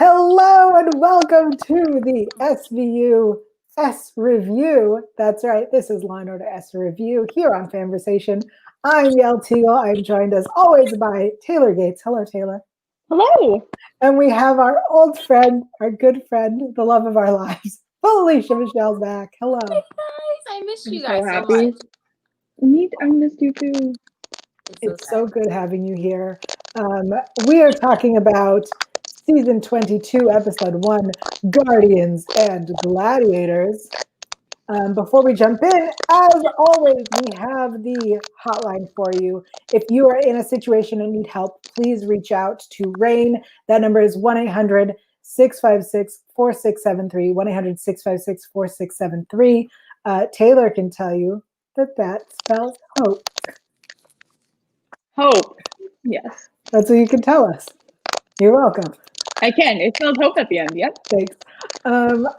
Hello and welcome to the SVU S Review. That's right, this is Law and Order SVU here on FANVERSATION. I'm Yael Teagle. I'm joined as always by Taylor Gates. Hello, Taylor. Hello. And we have our old friend, our good friend, the love of our lives, Felicia Michelle's back. Hello. Hey guys, I missed you guys so happy. much. I missed you too. It's so good having you here. We are talking about Season 22, Episode 1, Guardians and Gladiators. Before we jump in, as always, we have the hotline for you. If you are in a situation and need help, please reach out to RAINN. That number is 1-800-656-4673, 1-800-656-4673. Taylor can tell you that spells hope. Hope. Yes. That's what you can tell us. You're welcome. I can. It spells hope at the end. Yep. Thanks.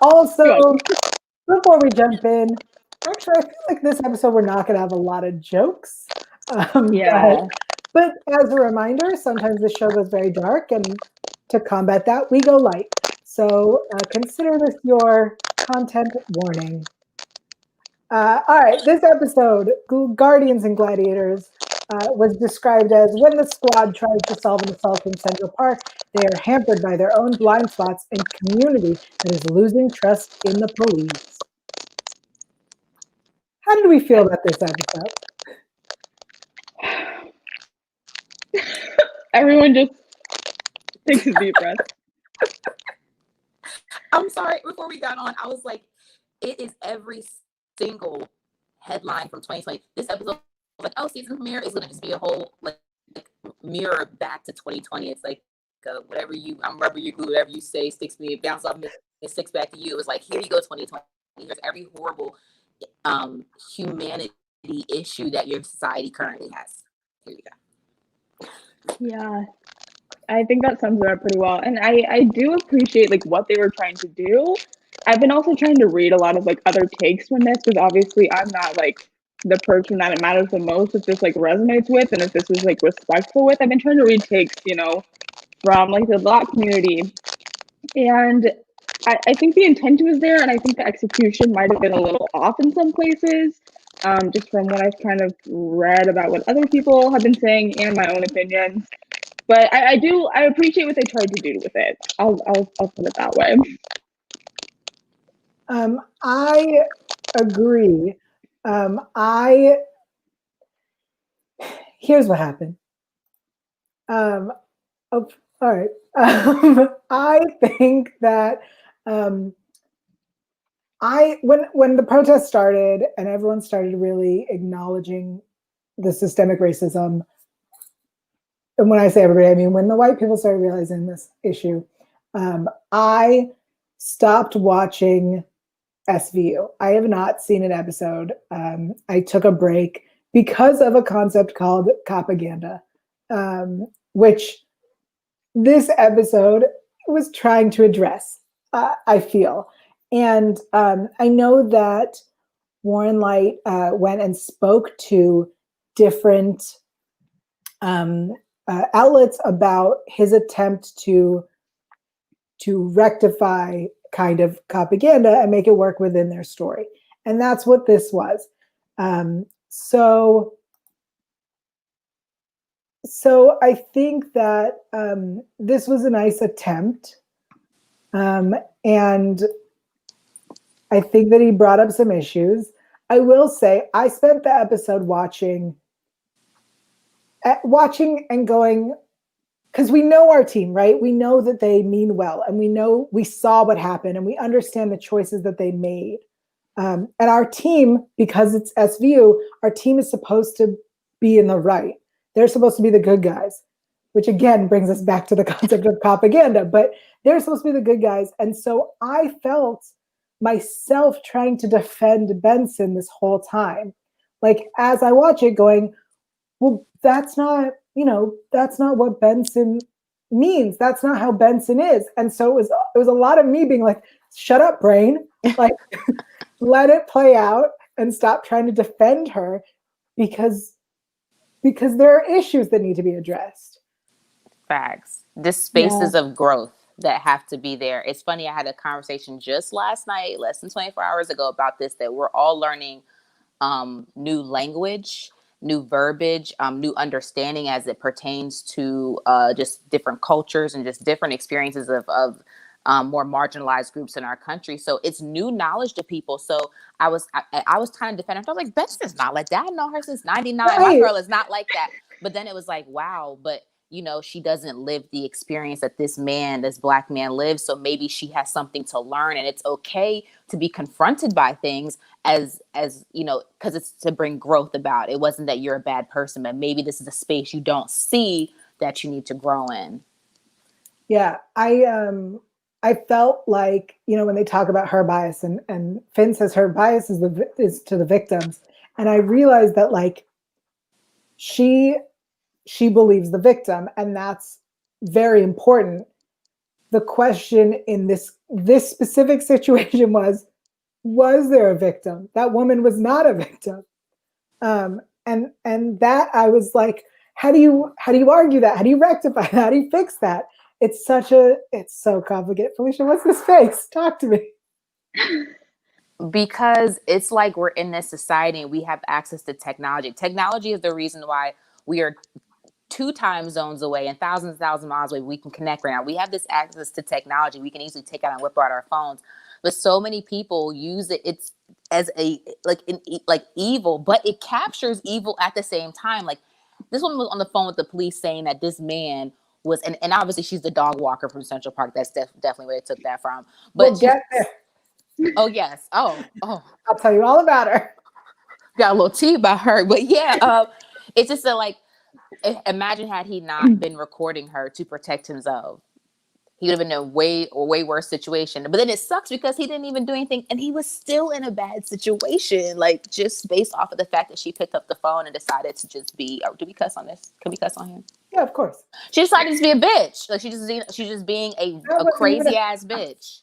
Also, before we jump in, actually, I feel like this episode we're not going to have a lot of jokes. Yeah. But as a reminder, sometimes the show goes very dark, and to combat that, we go light. So consider this your content warning. All right, this episode, Guardians and Gladiators, was described as when the squad tries to solve an assault in Central Park, they are hampered by their own blind spots and community that is losing trust in the police. How did we feel about this episode? Everyone just takes a deep breath. I'm sorry, before we got on, I was like, it is every single headline from 2020. This episode was like, oh, season premiere is going to just be a whole like mirror back to 2020. It's like whatever I'm rubber, you glue, whatever you say sticks to me, it bounces off me, it sticks back to you. It was like, here you go, 2020. Here's every horrible humanity issue that your society currently has. Here you go. Yeah. I think that sums it up pretty well. And I do appreciate like what they were trying to do. I've been also trying to read a lot of like other takes from this because obviously I'm not like the person that it matters the most if this like resonates with and if this is like respectful with. I've been trying to read takes, from like the Black community. And I think the intention was there, and I think the execution might have been a little off in some places, just from what I've kind of read about what other people have been saying and my own opinions. But I appreciate what they tried to do with it. I'll put it that way. I agree. Here's what happened. All right. I think that when the protest started and everyone started really acknowledging the systemic racism, and when I say everybody, I mean when the white people started realizing this issue, I stopped watching SVU. I have not seen an episode. I took a break because of a concept called propaganda, which this episode was trying to address, I feel. And I know that Warren Light went and spoke to different outlets about his attempt to rectify kind of propaganda and make it work within their story. And that's what this was. So I think that this was a nice attempt. And I think that he brought up some issues. I will say I spent the episode watching and going, because we know our team, right? We know that they mean well, and we saw what happened, and we understand the choices that they made. And our team, because it's SVU, our team is supposed to be in the right. They're supposed to be the good guys, which again brings us back to the concept of propaganda, but they're supposed to be the good guys. And so I felt myself trying to defend Benson this whole time. Like as I watch it going, well, that's not what Benson means. That's not how Benson is. And so it was a lot of me being like, shut up, brain. Like, let it play out and stop trying to defend her because there are issues that need to be addressed. Facts. This spaces of growth that have to be there. It's funny, I had a conversation just last night, less than 24 hours ago, about this, that we're all learning new language, new verbiage, new understanding as it pertains to just different cultures and just different experiences of more marginalized groups in our country. So it's new knowledge to people. So I was trying to defend her. I was like, Betsy is not like that. I know her since 99. Right. My girl is not like that. But then it was like, wow, but you know, she doesn't live the experience that this Black man lives. So maybe she has something to learn, and it's okay to be confronted by things as you know, because it's to bring growth about. It wasn't that you're a bad person, but maybe this is a space you don't see that you need to grow in. Yeah, I felt like, you know, when they talk about her bias, and Finn says her bias is to the victims, and I realized that like she believes the victim, and that's very important. The question in this specific situation was there a victim? That woman was not a victim. And that I was like, how do you argue that? How do you rectify that? How do you fix that? It's so complicated. Felicia, what's this face? Talk to me. Because it's like we're in this society and we have access to technology. Technology is the reason why we are 2 time zones away and thousands of miles away. We can connect right now. We have this access to technology. We can easily take out and whip out our phones. But so many people use it. It's as like evil, but it captures evil at the same time. Like this woman was on the phone with the police saying that this man was, and obviously she's the dog walker from Central Park. That's definitely where they took that from. But we'll get there. Oh yes. Oh. I'll tell you all about her. Got a little tea about her, but yeah, it's just like, imagine had he not been recording her to protect himself, he would have been in a way worse situation. But then it sucks because he didn't even do anything, and he was still in a bad situation, like just based off of the fact that she picked up the phone and decided to just be. Oh, do we cuss on this? Can we cuss on here? Yeah, of course. She decided to be a bitch. Like she's just being a crazy ass bitch.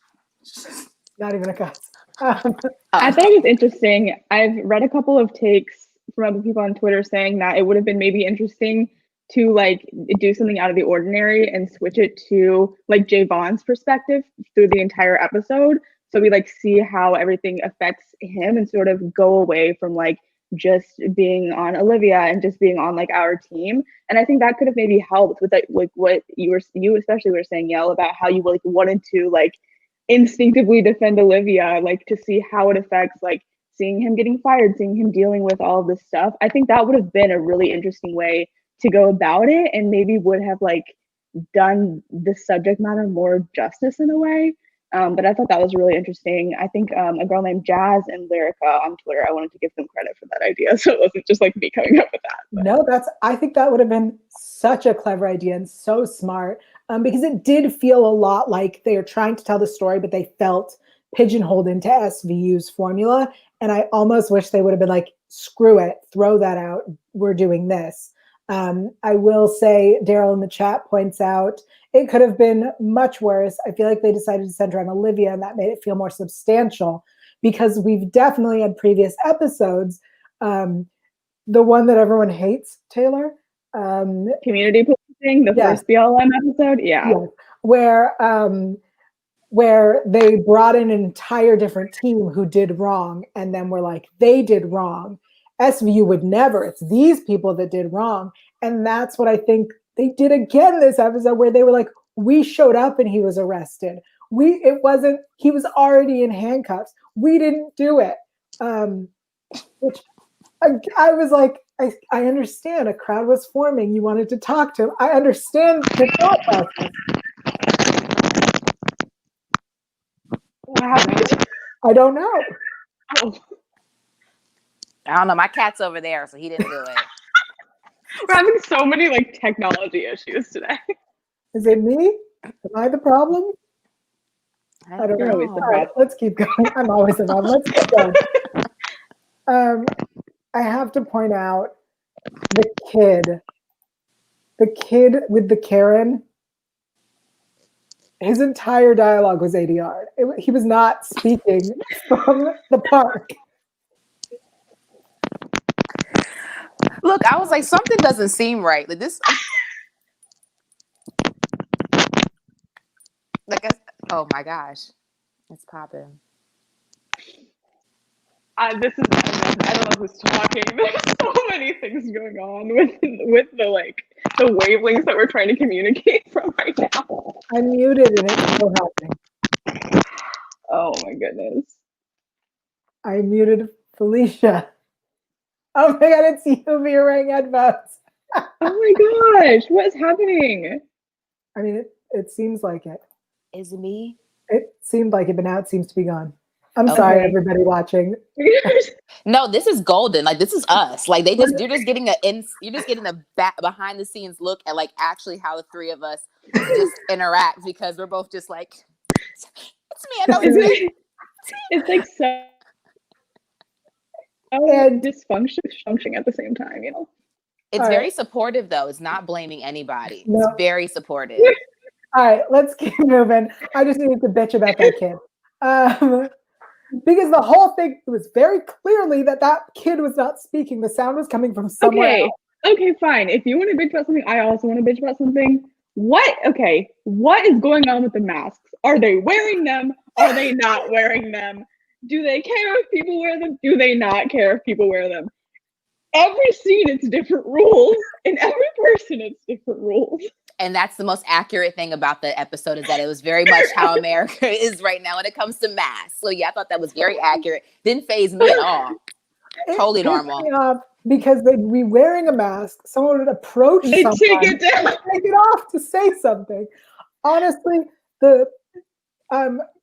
Not even a cuss. I thought it was interesting. I've read a couple of takes from other people on Twitter saying that it would have been maybe interesting to like do something out of the ordinary and switch it to like Javon's perspective through the entire episode. So we like see how everything affects him and sort of go away from like just being on Olivia and just being on like our team. And I think that could have maybe helped with like what you especially were saying, Yael, about how you like wanted to like instinctively defend Olivia, like to see how it affects like seeing him getting fired, seeing him dealing with all this stuff. I think that would have been a really interesting way to go about it, and maybe would have like done the subject matter more justice in a way. But I thought that was really interesting. I think a girl named Jazz and Lyrica on Twitter, I wanted to give them credit for that idea. So it wasn't just like me coming up with that. But. No, I think that would have been such a clever idea and so smart, because it did feel a lot like they are trying to tell the story, but they felt pigeonholed into SVU's formula. And I almost wish they would have been like, screw it, throw that out. We're doing this. I will say, Daryl in the chat points out, it could have been much worse. I feel like they decided to center on Olivia, and that made it feel more substantial, because we've definitely had previous episodes. The one that everyone hates, Taylor. Community policing, the first BLM episode. Yeah. Where they brought in an entire different team who did wrong, and then we're like, they did wrong. SVU would never. It's these people that did wrong. And that's what I think they did again this episode, where they were like, we showed up and he was arrested. He was already in handcuffs. We didn't do it. Which I was like, I understand. A crowd was forming. You wanted to talk to him. I understand the thought process. What happened? I don't know. Oh. I don't know. My cat's over there, so he didn't do it. We're having so many like technology issues today. Is it me? Am I the problem? I don't know. Always the All right, let's keep going. I'm always the problem. Let's keep going. I have to point out the kid with the Karen. His entire dialogue was ADR. He was not speaking from the park. Look, I was like, something doesn't seem right. Like this. Like, oh my gosh, it's popping. This is, I don't know who's talking. There's so many things going on with the wavelengths that we're trying to communicate from right now. I'm muted and it's still happening. Oh my goodness. I muted Felicia. Oh my god, it's you you're wearing headphones. Oh my gosh, what is happening? I mean, it seems like it. Is it me? It seemed like it, but now it seems to be gone. I'm sorry, everybody watching. No, this is golden. Like, this is us. Like, you're just getting a behind the scenes look at like actually how the three of us just interact, because we're both just like, it's me. I know it's me. It's like so and dysfunction at the same time, you know. It's very supportive though. It's not blaming anybody. No. It's very supportive. All right, let's keep moving. I just needed to bitch about that kid. Because the whole thing was very clearly that kid was not speaking. The sound was coming from somewhere else. Okay, fine. If you want to bitch about something, I also want to bitch about something. What is going on with the masks? Are they wearing them? Are they not wearing them? Do they care if people wear them? Do they not care if people wear them? Every scene, it's different rules. And every person, it's different rules. And that's the most accurate thing about the episode, is that it was very much how America is right now when it comes to masks. So yeah, I thought that was very accurate. Didn't faze me at all. Totally normal. Because they'd be wearing a mask, someone would approach someone, take it down, take it off to say something. Honestly, the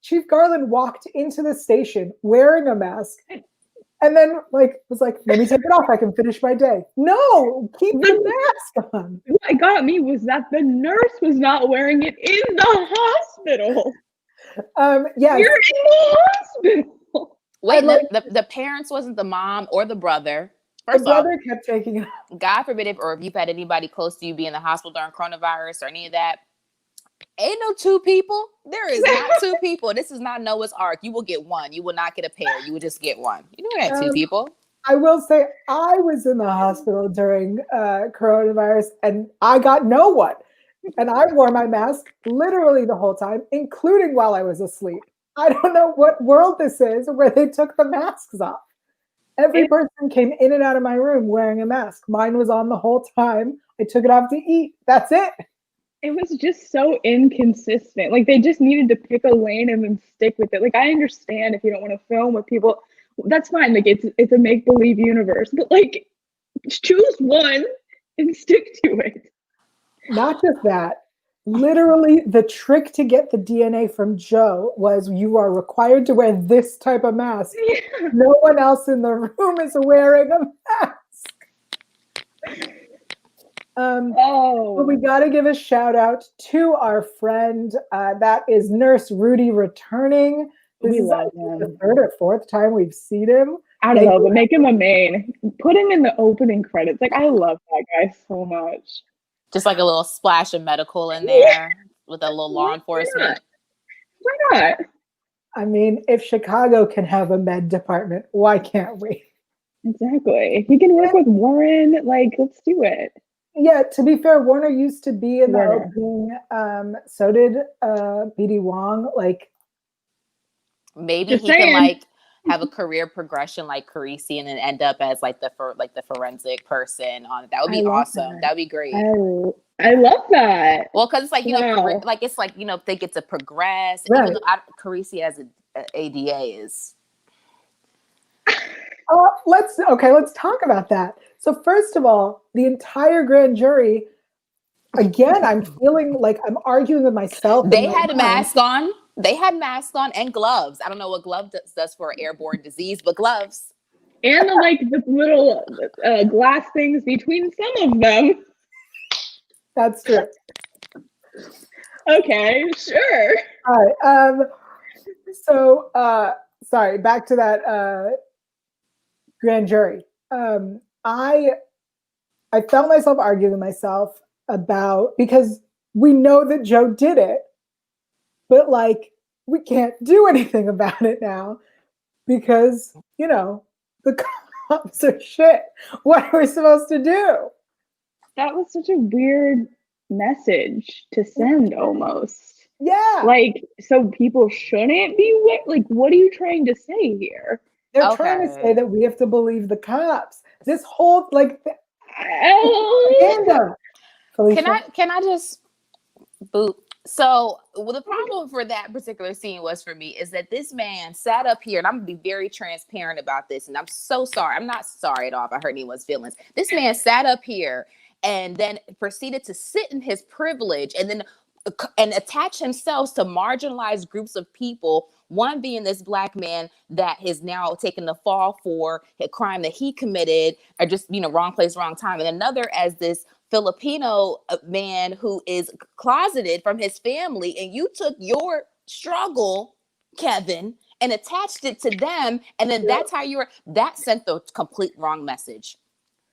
Chief Garland walked into the station wearing a mask, and then was like, "Let me take it off. I can finish my day." No, keep the mask on. What got me was that the nurse was not wearing it in the hospital. Yes, you're in the hospital. Wait, the parents wasn't the mom or the brother. The brother kept taking it off. God forbid if you've had anybody close to you be in the hospital during coronavirus or any of that. Ain't no two people. There is not two people. This is not Noah's Ark. You will get one. You will not get a pair. You will just get one. You don't have two people. I will say I was in the hospital during coronavirus and I got no one. And I wore my mask literally the whole time, including while I was asleep. I don't know what world this is where they took the masks off. Every person came in and out of my room wearing a mask. Mine was on the whole time. I took it off to eat. That's it. It was just so inconsistent. Like, they just needed to pick a lane and then stick with it. Like, I understand if you don't want to film with people, that's fine. Like, it's a make-believe universe, but like, choose one and stick to it. Not just that. Literally, the trick to get the DNA from Joe was you are required to wear this type of mask. Yeah. No one else in the room is wearing a mask. But we got to give a shout out to our friend. That is Nurse Rudy returning. This is the third or fourth time we've seen him. I don't know, but make him a main. Put him in the opening credits. Like, I love that guy so much. Just like a little splash of medical in there with a little law enforcement. Why not? I mean, if Chicago can have a med department, why can't we? Exactly. If you can work with Warren, like, let's do it. Yeah, to be fair, Warner used to be in the opening. So did BD Wong. Like, maybe he can like have a career progression like Carisi and then end up as like the forensic person on it. That would be awesome. That would be great. I love that. Well, because it's like, you know, like it's like, you know, they get to progress. Right. Even though Carisi as an ADA is. Let's talk about that. So first of all, the entire grand jury, again, I'm feeling like I'm arguing with myself. They had a mask on. They had masks on and gloves. I don't know what glove does for airborne disease, but gloves. And the little glass things between some of them. That's true. Okay, sure. All right. So sorry, back to that grand jury. I felt myself arguing with myself because we know that Joe did it. But like, we can't do anything about it now because, you know, the cops are shit. What are we supposed to do? That was such a weird message to send almost. Yeah. Like, so people shouldn't be like, what are you trying to say here? They're trying to say that we have to believe the cops. This whole like propaganda. Felicia? Can I just boot? So the problem for that particular scene was for me is that this man sat up here, and I'm gonna be very transparent about this, and I'm so sorry. I'm not sorry at all if I hurt anyone's feelings. This man sat up here and then proceeded to sit in his privilege and then attach himself to marginalized groups of people. One being this Black man that is now taking the fall for a crime that he committed, or just, wrong place, wrong time. And another as this Filipino man who is closeted from his family, and you took your struggle, Kevin, and attached it to them, and then that's how that sent the complete wrong message.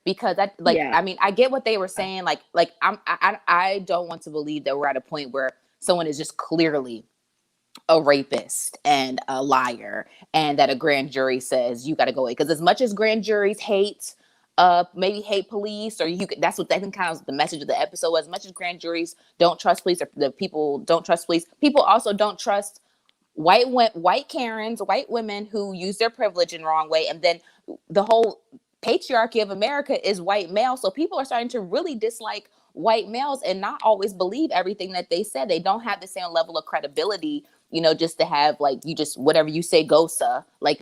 Because that, I mean, I get what they were saying. I don't want to believe that we're at a point where someone is just clearly a rapist and a liar, and that a grand jury says you got to go away. Because as much as grand juries hate police, or that's what that kind of the message of the episode was. As much as grand juries don't trust police, or the people don't trust police, people also don't trust white Karens, white women who use their privilege in the wrong way. And then the whole patriarchy of America is white male. So people are starting to really dislike white males and not always believe everything that they said. They don't have the same level of credibility, just to have whatever you say goes.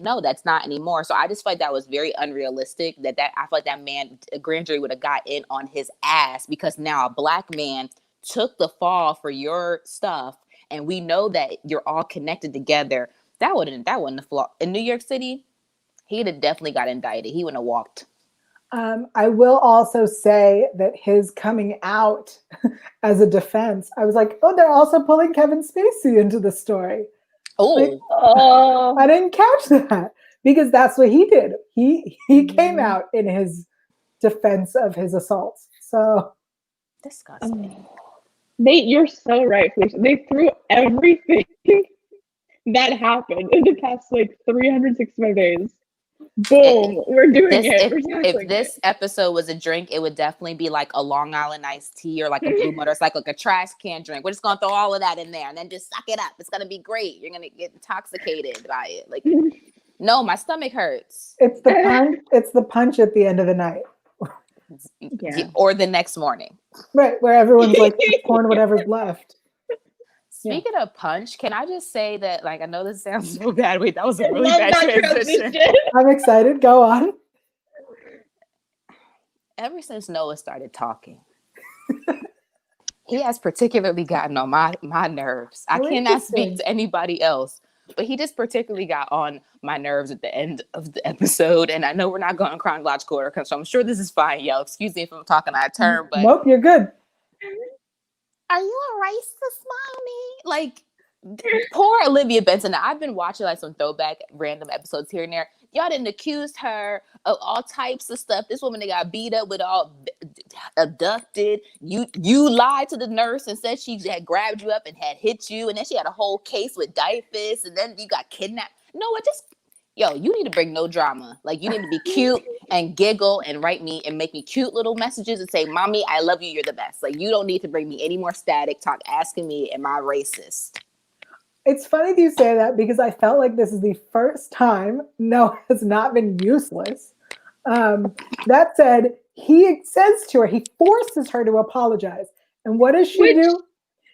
No, that's not anymore. So I just feel like that was very unrealistic. I feel like that man, a grand jury would have got in on his ass, because now a Black man took the fall for your stuff, and we know that you're all connected together. That wouldn't have flaw in New York City. He'd have definitely got indicted. He wouldn't have walked. I will also say that his coming out as a defense, I was like, oh, they're also pulling Kevin Spacey into the story. Oh, I didn't catch that, because that's what he did. He came out in his defense of his assaults. So disgusting. You're so right, Felicia. They threw everything that happened in the past 365 days. Boom, we're doing it. If this episode was a drink, it would definitely be like a Long Island iced tea, or like a Blue Motorcycle, like a trash can drink. We're just gonna throw all of that in there and then just suck it up. It's gonna be great. You're gonna get intoxicated by it. No, my stomach hurts. It's the punch. It's the punch at the end of the night, or the next morning, right? Where everyone's like pouring whatever's left. Speaking of punch, can I just say that, I know this sounds so bad. Wait, that was a really bad transition. I'm excited. Go on. Ever since Noah started talking, he has particularly gotten on my nerves. I cannot speak to anybody else, but he just particularly got on my nerves at the end of the episode. And I know we're not going chronological order, so I'm sure this is fine, y'all. Excuse me if I'm talking out of turn, but nope, you're good. Are you a racist, mommy? Poor Olivia Benson. Now, I've been watching some throwback random episodes here and there. Y'all didn't accuse her of all types of stuff. This woman that got beat up with all abducted. You lied to the nurse and said she had grabbed you up and had hit you, and then she had a whole case with diapers, and then you got kidnapped. No, you need to bring no drama. You need to be cute and giggle and write me and make me cute little messages and say, "Mommy, I love you. You're the best." You don't need to bring me any more static talk asking me, "Am I racist?" It's funny that you say that, because I felt like this is the first time Noah has not been useless. That said, he says to her, he forces her to apologize. And what does she do?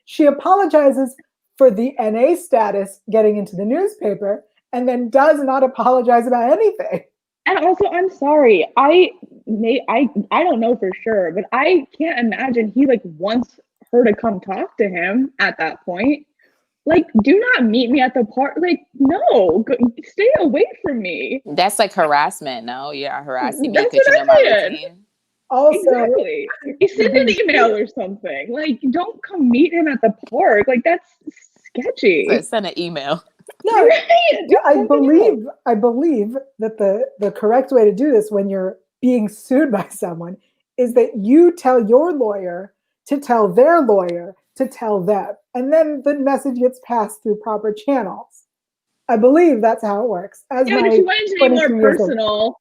She apologizes for the NA status getting into the newspaper, and then does not apologize about anything. And also, I'm sorry, I don't know for sure, but I can't imagine he wants her to come talk to him at that point. Do not meet me at the park. No, stay away from me. That's harassment. No, you're harassing me because you know my routine. Also, exactly. You send an email or something. Don't come meet him at the park. That's sketchy. So send an email. No, right. I believe that the correct way to do this when you're being sued by someone is that you tell your lawyer to tell their lawyer to tell them, and then the message gets passed through proper channels. I believe that's how it works. But if she wanted to be more personal,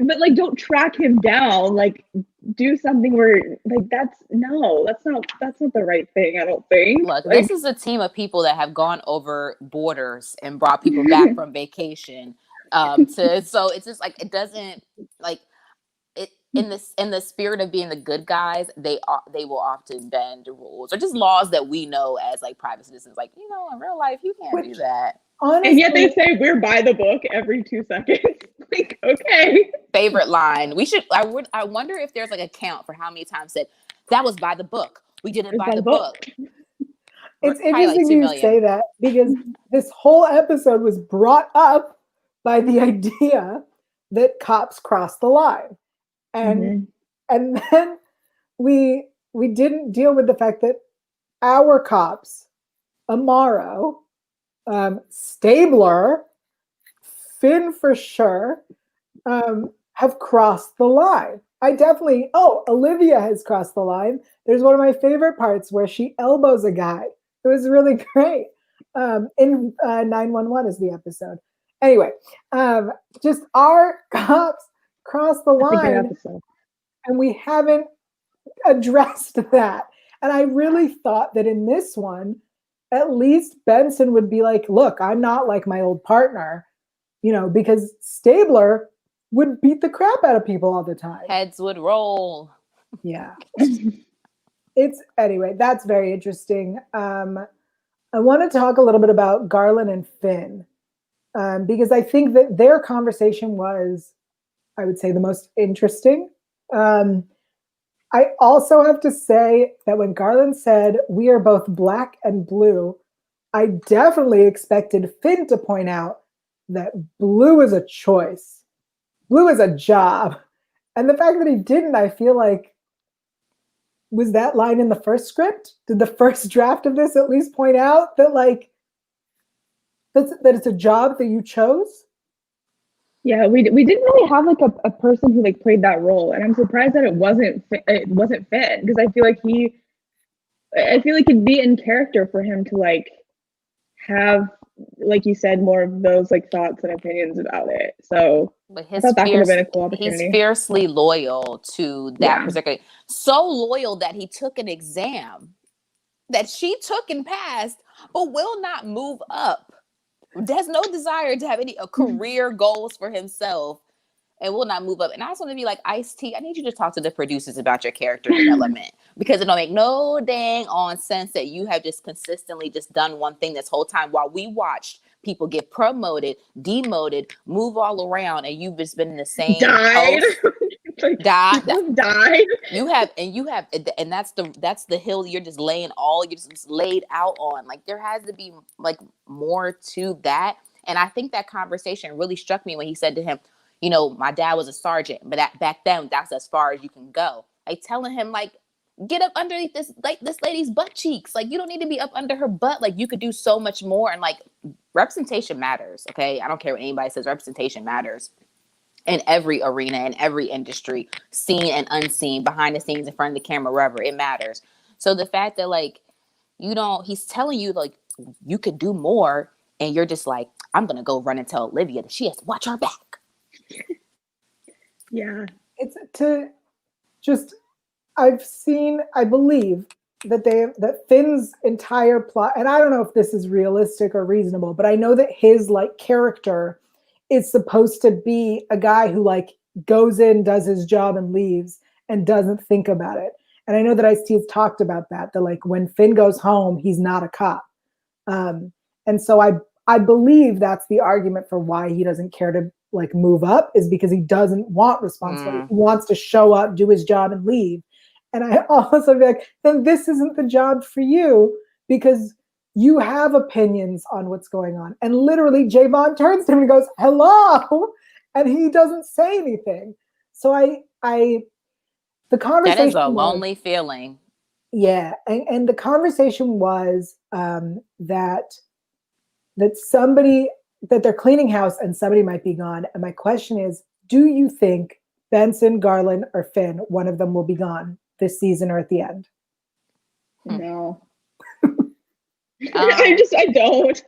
but don't track him down do something where like that's not the right thing, I don't think. Look, like, this is a team of people that have gone over borders and brought people back from vacation. So it's just like it doesn't like it in the spirit of being the good guys, they will often bend rules or just laws that we know as like private citizens. Like, in real life you can't do that. Honestly, and yet they say we're by the book every 2 seconds. Like, okay. Favorite line. I wonder if there's like a count for how many times said that was by the book. We did it by the book. It's Probably interesting like 2 you million. say that because this whole episode was brought up by the idea that cops cross the line. And and then we didn't deal with the fact that our cops, Amaro, Stabler, Finn for sure, have crossed the line. Olivia has crossed the line. There's one of my favorite parts where she elbows a guy. It was really great. In 911 is the episode. Anyway, just our cops cross the line, and we haven't addressed that. And I really thought that in this one, at least Benson would be like, look, I'm not like my old partner, because Stabler would beat the crap out of people all the time. Heads would roll. Yeah. Anyway, that's very interesting. I want to talk a little bit about Garland and Finn, because I think that their conversation was, I would say, the most interesting. I also have to say that when Garland said, we are both black and blue, I definitely expected Finn to point out that blue is a choice. Blue is a job. And the fact that he didn't, I feel like, was that line in the first script? Did the first draft of this at least point out that that it's a job that you chose? Yeah, we didn't really have like a person who like played that role, and I'm surprised that it wasn't Finn, because I feel like it'd be in character for him to like have, like you said, more of those like thoughts and opinions about it. So but I thought that could have been a cool opportunity. He's fiercely loyal to that particular, so loyal that he took an exam that she took and passed, but will not move up. Has no desire to have any career goals for himself and will not move up. And I just want to be like, Ice-T, I need you to talk to the producers about your character development, because it don't make no dang on sense that you have just consistently just done one thing this whole time while we watched people get promoted, demoted, move all around, and you've just been in the same died. Died. You have, and that's the hill you're just laid out on. Like, there has to be like more to that. And I think that conversation really struck me when he said to him, my dad was a sergeant, but back then that's as far as you can go. Like, telling him, like, get up underneath this lady's butt cheeks. Like, you don't need to be up under her butt. Like, you could do so much more. And like, representation matters. Okay. I don't care what anybody says. Representation matters in every arena, in every industry, seen and unseen, behind the scenes, in front of the camera, wherever, it matters. So the fact that like, he's telling you like, you could do more. And you're just like, I'm going to go run and tell Olivia that she has to watch her back. Yeah. It's I believe that Finn's entire plot, and I don't know if this is realistic or reasonable, but I know that his like character is supposed to be a guy who like goes in, does his job and leaves and doesn't think about it. And I know that Ice-T has talked about that like when Finn goes home, he's not a cop. And so I believe that's the argument for why he doesn't care to like move up, is because he doesn't want responsibility. He wants to show up, do his job and leave. And I also be like, then this isn't the job for you, because you have opinions on what's going on. And literally Javon turns to him and goes, hello. And he doesn't say anything. So the conversation, that is a lonely feeling. Yeah. And the conversation was that they're cleaning house and somebody might be gone. And my question is, do you think Benson, Garland, or Finn, one of them will be gone this season or at the end? No. I don't.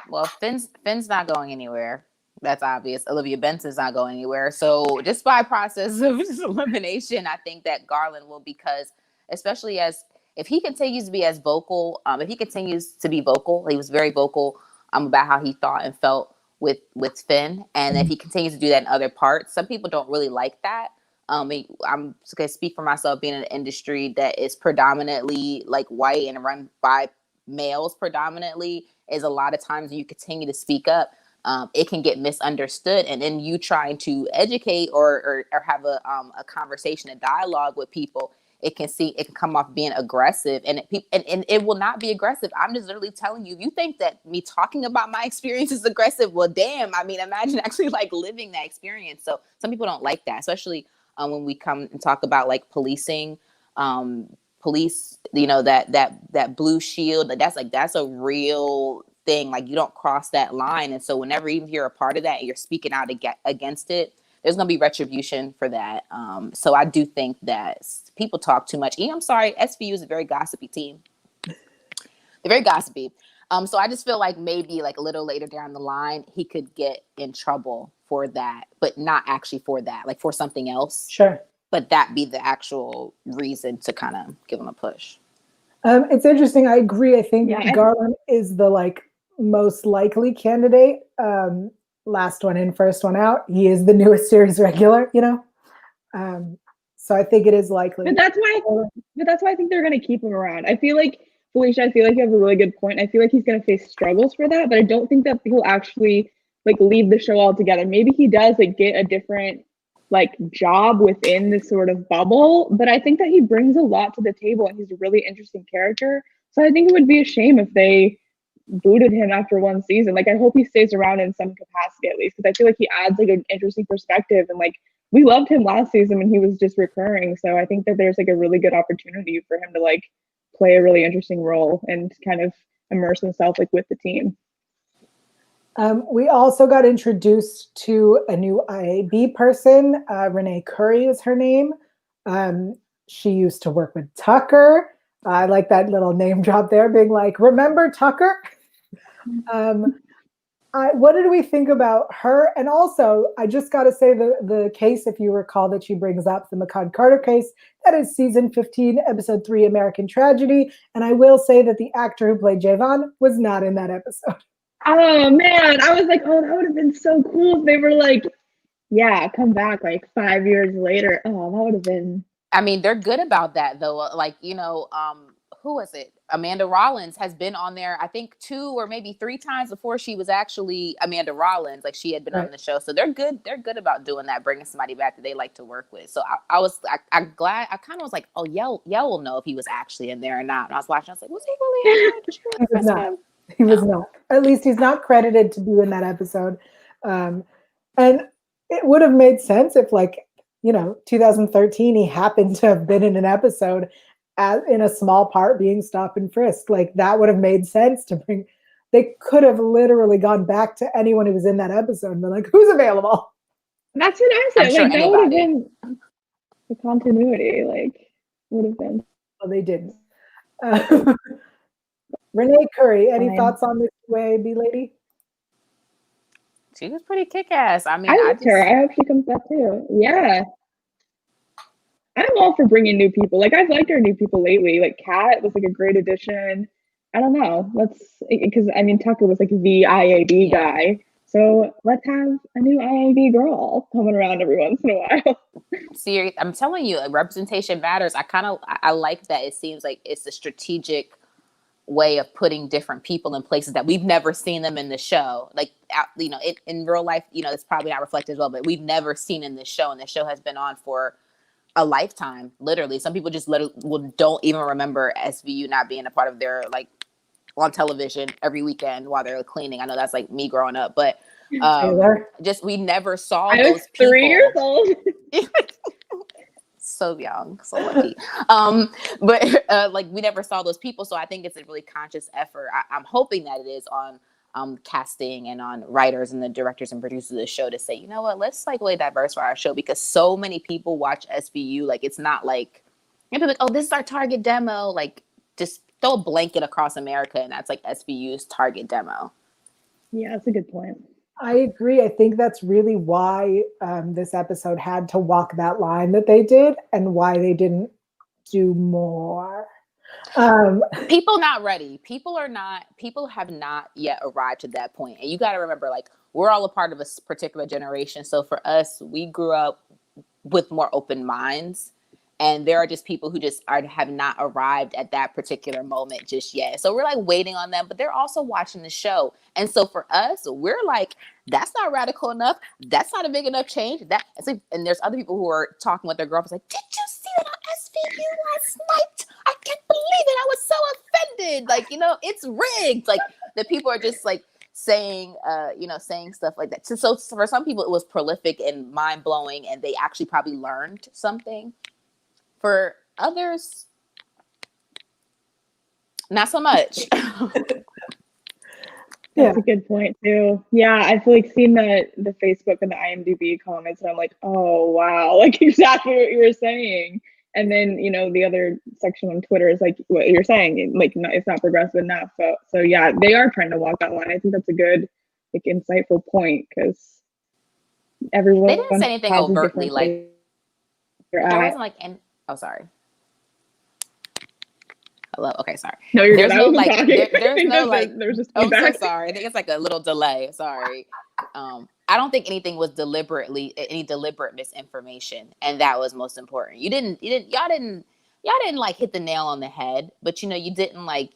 Well, Finn's not going anywhere. That's obvious. Olivia Benson's not going anywhere. So just by process of elimination, I think that Garland will, because especially as if he continues to be as vocal, if he continues to be vocal, he was very vocal about how he thought and felt with Finn, and if he continues to do that in other parts, some people don't really like that. I'm going to speak for myself, being in an industry that is predominantly like white and run by males predominantly, is a lot of times when you continue to speak up, it can get misunderstood, and then you trying to educate or have a conversation, a dialogue with people, it can come off being aggressive, and it will not be aggressive. I'm just literally telling you, if you think that me talking about my experience is aggressive, well, damn, I mean, imagine actually like living that experience. So some people don't like that, especially when we come and talk about like policing, police, that blue shield, that's a real thing. Like, you don't cross that line. And so whenever even you're a part of that and you're speaking out against it, there's going to be retribution for that. So I do think that people talk too much. I'm sorry, SVU is a very gossipy team. They're very gossipy. So I just feel like maybe like a little later down the line, he could get in trouble for that, but not actually for that, like for something else. Sure. But that be the actual reason to kind of give him a push. It's interesting. I agree. I think Garland is the like most likely candidate. Last one in, first one out. He is the newest series regular, so I think it is likely. But that's why I think they're going to keep him around. I feel like, Felicia, I feel like you have a really good point. I feel like he's going to face struggles for that, but I don't think that he'll actually like leave the show altogether. Maybe he does like get a different like job within this sort of bubble, but I think that he brings a lot to the table and he's a really interesting character. So I think it would be a shame if they booted him after one season. Like, I hope he stays around in some capacity at least, because I feel like he adds like an interesting perspective, and like we loved him last season when he was just recurring. So I think that there's like a really good opportunity for him to like play a really interesting role and kind of immerse himself like with the team. We also got introduced to a new IAB person. Renee Curry is her name. She used to work with Tucker. I like that little name drop there, being like, remember Tucker? What did we think about her? And also, I just got to say the case, if you recall, that she brings up, the McCall Carter case, that is season 15, episode 3, American Tragedy. And I will say that the actor who played Javon was not in that episode. Oh man, I was like, oh, that would have been so cool if they were like, yeah, come back like 5 years later. Oh, that would have been. I mean, they're good about that though. Like, who was it? Amanda Rollins has been on there, I think 2 or maybe 3 times before she was actually Amanda Rollins. Like, she had been on the show. So they're good. They're good about doing that, bringing somebody back that they like to work with. So I'm glad. I kind of was like, oh, Yell will know if he was actually in there or not. And I was watching, I was like, was he really in there? He was not. He was not. At least he's not credited to be in that episode. And it would have made sense if, like, 2013, he happened to have been in an episode in a small part being stop and frisk. Like, that would have made sense to bring. They could have literally gone back to anyone who was in that episode and been like, who's available? That's what I said. I'm sure that would have been the continuity, like, would have been. Well, they didn't. Renee Curry, any thoughts on this YAB lady? She was pretty kick-ass. I mean, I liked her. I hope she comes back too. Yeah. I'm all for bringing new people. Like, I've liked our new people lately. Like, Kat was like a great addition. I don't know. Because I mean, Tucker was like the IAB guy. So let's have a new IAB girl coming around every once in a while. See, I'm telling you, representation matters. I like that. It seems like it's a strategic way of putting different people in places that we've never seen them in the show. Like, in real life, it's probably not reflected as well, but we've never seen in this show, and the show has been on for a lifetime, literally. Some people just don't even remember SVU not being a part of their, like, on television every weekend while they're cleaning. I know that's like me growing up, but we never saw those people. 3 years old. So young, so lucky. But like, we never saw those people, so I think it's a really conscious effort. I'm hoping that it is on casting and on writers and the directors and producers of the show to say, you know what, let's like really diversify our show, because so many people watch SVU. Like, it's not like, people like, oh, this is our target demo. Like, just throw a blanket across America, and that's like SVU's target demo. Yeah, that's a good point. I agree. I think that's really why this episode had to walk that line that they did, and why they didn't do more. People not ready. People have not yet arrived to that point. And you got to remember, like, we're all a part of a particular generation. So for us, we grew up with more open minds. And there are just people who just have not arrived at that particular moment just yet. So we're like waiting on them, but they're also watching the show. And so for us, we're like, that's not radical enough. That's not a big enough change. And there's other people who are talking with their girlfriends like, did you see that on SVU last night? I can't believe it. I was so offended. Like, it's rigged. Like, the people are just like saying stuff like that. So for some people, it was prolific and mind blowing, and they actually probably learned something. For others, not so much. That's a good point too. Yeah, I feel like seeing the Facebook and the IMDb comments, and I'm like, oh wow, like exactly what you were saying. And then the other section on Twitter is like what you're saying, like it's not progressive enough. So yeah, they are trying to walk that line. I think that's a good, like, insightful point, because everyone They didn't say anything has a overtly different like. place There they're at. wasn't like, oh, sorry. Hello. Okay, sorry. No, you're There's good. no like. There's no like. There's just I'm so feedback. sorry. I think it's like a little delay. Sorry. I don't think anything was any deliberate misinformation, and that was most important. Y'all didn't like hit the nail on the head, but you didn't like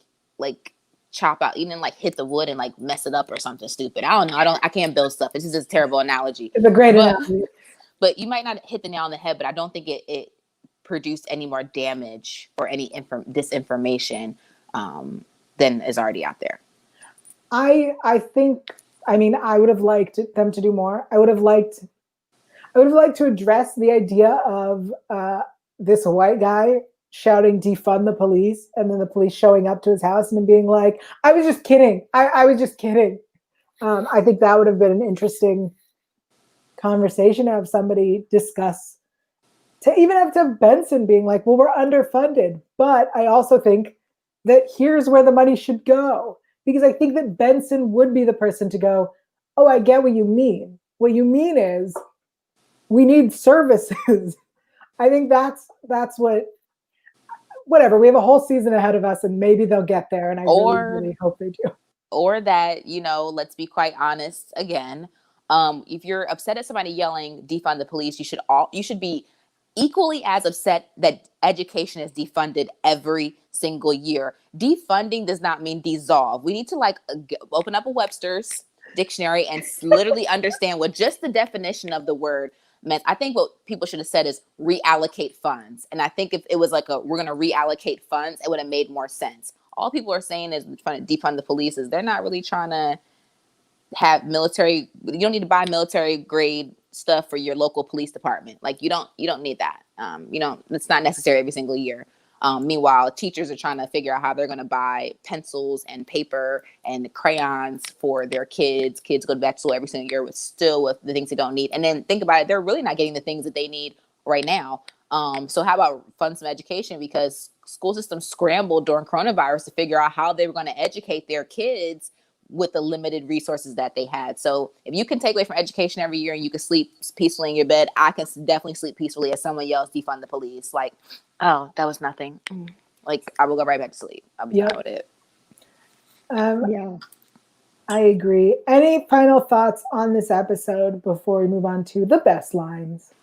chop out. You didn't like hit the wood and like mess it up or something stupid. I don't know. I can't build stuff. It's just a terrible analogy. It's a great analogy. But you might not hit the nail on the head, but I don't think it produced any more damage or any disinformation than is already out there. I would have liked them to do more. I would have liked to address the idea of this white guy shouting defund the police, and then the police showing up to his house and then being like, I was just kidding. I was just kidding. I think that would have been an interesting conversation to have somebody discuss, to even have Benson being like, well, we're underfunded, but I also think that here's where the money should go, because I think that Benson would be the person to go, oh, I get what you mean. What you mean is we need services. I think that's whatever. We have a whole season ahead of us, and maybe they'll get there, and I really hope they do. Or that, let's be quite honest again. If you're upset at somebody yelling defund the police, you should be equally as upset that education is defunded every single year. Defunding does not mean dissolve. We need to open up a Webster's dictionary and literally understand what just the definition of the word meant. I think what people should have said is reallocate funds. And I think if it was like we're going to reallocate funds, it would have made more sense. All people are saying is trying to defund the police is they're not really trying to have military. You don't need to buy military grade stuff for your local police department. Like you don't need that. It's not necessary every single year. Meanwhile, teachers are trying to figure out how they're going to buy pencils and paper and crayons for their kids. Kids go back to school every single year with the things they don't need. And then think about it, they're really not getting the things that they need right now. So how about fund some education? Because school systems scrambled during coronavirus to figure out how they were going to educate their kids with the limited resources that they had. So if you can take away from education every year and you can sleep peacefully in your bed, I can definitely sleep peacefully as someone yells defund the police. Like, oh, that was nothing. Like, I will go right back to sleep. I'll be done with it. Yeah, I agree. Any final thoughts on this episode before we move on to the best lines?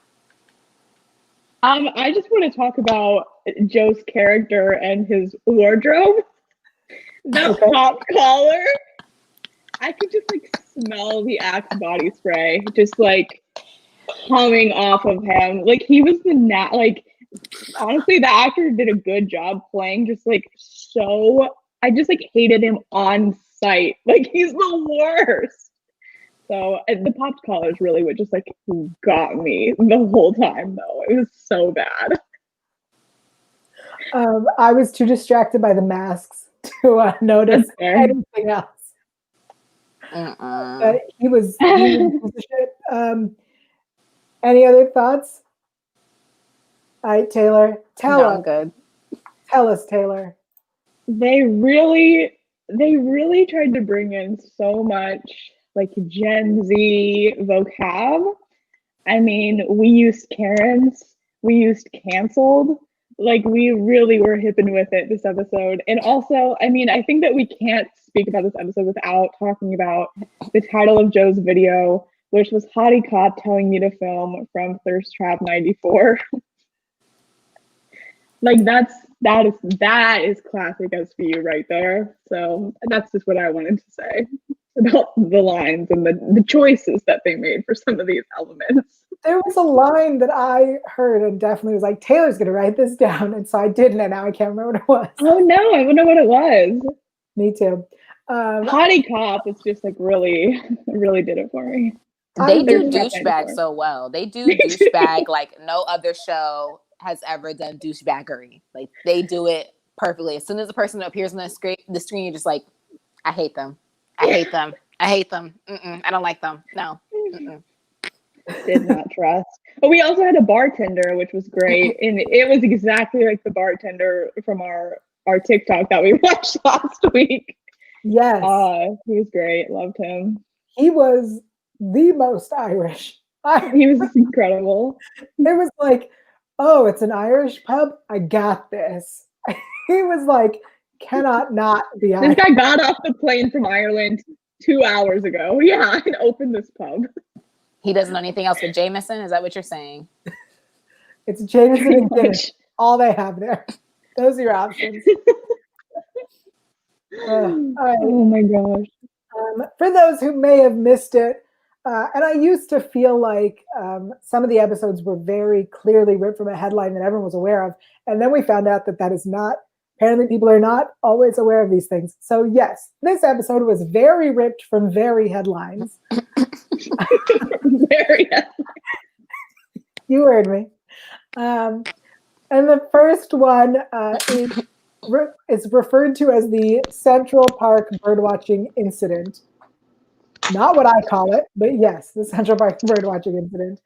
I just want to talk about Joe's character and his wardrobe. The pop collar. I could just smell the Axe body spray just coming off of him. Like he was honestly, the actor did a good job playing so. I just hated him on sight. He's the worst. So the popped collar is really what just got me the whole time though. It was so bad. I was too distracted by the masks to notice anything else. He was a piece of shit. Any other thoughts? All right, Taylor, tell us. Good. Tell us, Taylor. They really tried to bring in so much like Gen Z vocab. I mean, we used Karens, we used canceled. Like, we really were hipping with it this episode. And also, I mean, I think that we can't speak about this episode without talking about the title of Joe's video, which was Hottie Cop Telling Me to Film from Thirst Trap 94. Like, that is classic SVU right there. So that's just what I wanted to say about the lines and the choices that they made for some of these elements. There was a line that I heard and definitely was like, Taylor's going to write this down. And so I didn't, and now I can't remember what it was. Oh no, I don't know what it was. Me too. Hottie Cop, it's just like really did it for me. They do douchebag so well. They do douchebag like no other show has ever done douchebaggery. Like, they do it perfectly. As soon as the person appears on the screen, you're just like, I hate them. I hate them. I hate them. I don't like them. No. Did not trust. But we also had a bartender, which was great. And it was exactly like the bartender from our TikTok that we watched last week. Yes. He was great. Loved him. He was the most Irish. He was incredible. It was like, oh, it's an Irish pub? I got this. He was like, cannot not be Irish. This guy got off the plane from Ireland 2 hours ago. Yeah, and opened this pub. He doesn't know anything else but Jameson? Is that what you're saying? It's Jameson and Guinness. All they have there. Those are your options. All right. Oh my gosh. For those who may have missed it, and I used to feel like some of the episodes were very clearly ripped from a headline that everyone was aware of. And then we found out that that is not, apparently people are not always aware of these things. So yes, this episode was very ripped from very headlines. Very. You heard me. And the first one is referred to as the Central Park birdwatching incident. Not what I call it, but yes, the Central Park birdwatching incident.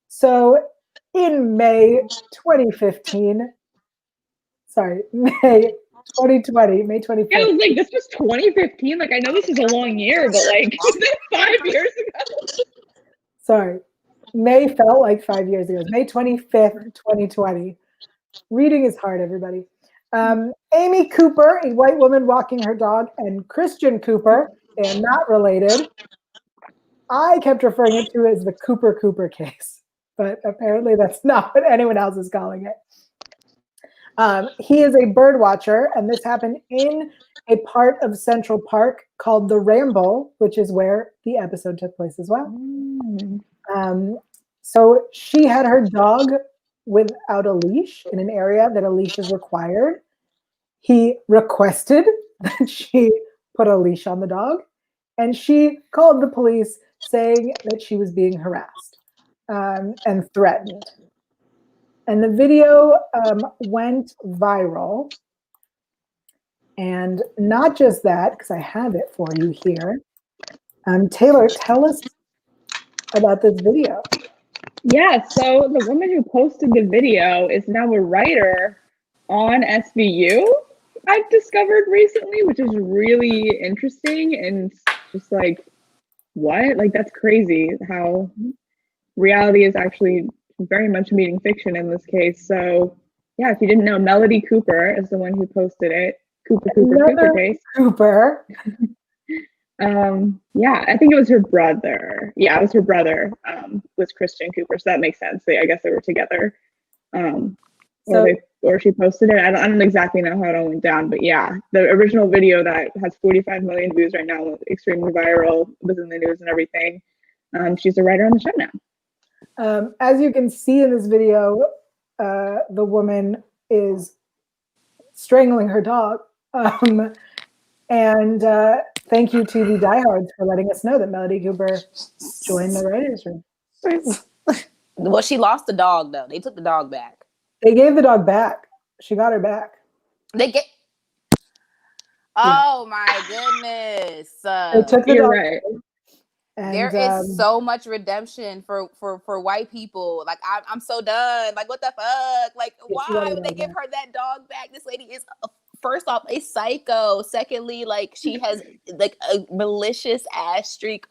So in May 2020, May 25th. I was like, this was 2015. Like, I know this is a long year, but like, was it 5 years ago? Sorry, May felt like 5 years ago. May 25th, 2020. Reading is hard, everybody. Amy Cooper, a white woman walking her dog, and Christian Cooper, they are not related. I kept referring it to as the Cooper case, but apparently that's not what anyone else is calling it. He is a bird watcher, and this happened in a part of Central Park called the Ramble, which is where the episode took place as well. So she had her dog without a leash in an area that a leash is required. He requested that she put a leash on the dog, and she called the police saying that she was being harassed and threatened. And the video went viral. And not just that, because I have it for you here. Taylor, tell us about this video. Yeah, so the woman who posted the video is now a writer on SVU, I've discovered recently, which is really interesting and just like, what? Like, that's crazy how reality is actually very much meeting fiction in this case. So yeah, if you didn't know, Melody Cooper is the one who posted it. Cooper case. Cooper. Yeah, I think it was her brother. Yeah, it was her brother, was Christian Cooper. So that makes sense. I guess they were together. Or she posted it. I don't exactly know how it all went down, but yeah, the original video that has 45 million views right now, extremely viral, was in the news and everything. She's a writer on the show now. As you can see in this video, the woman is strangling her dog. And thank you to the diehards for letting us know that Melody Cooper joined the writers' room. Well, she lost the dog, though. They took the dog back. They gave the dog back. She got her back. Oh my goodness! They took the You're dog right. And, there is so much redemption for white people. Like, I'm so done. Like, what the fuck? Like, why would they give her that dog back? This lady is a first off, a psycho. Secondly, like she has like a malicious ass streak.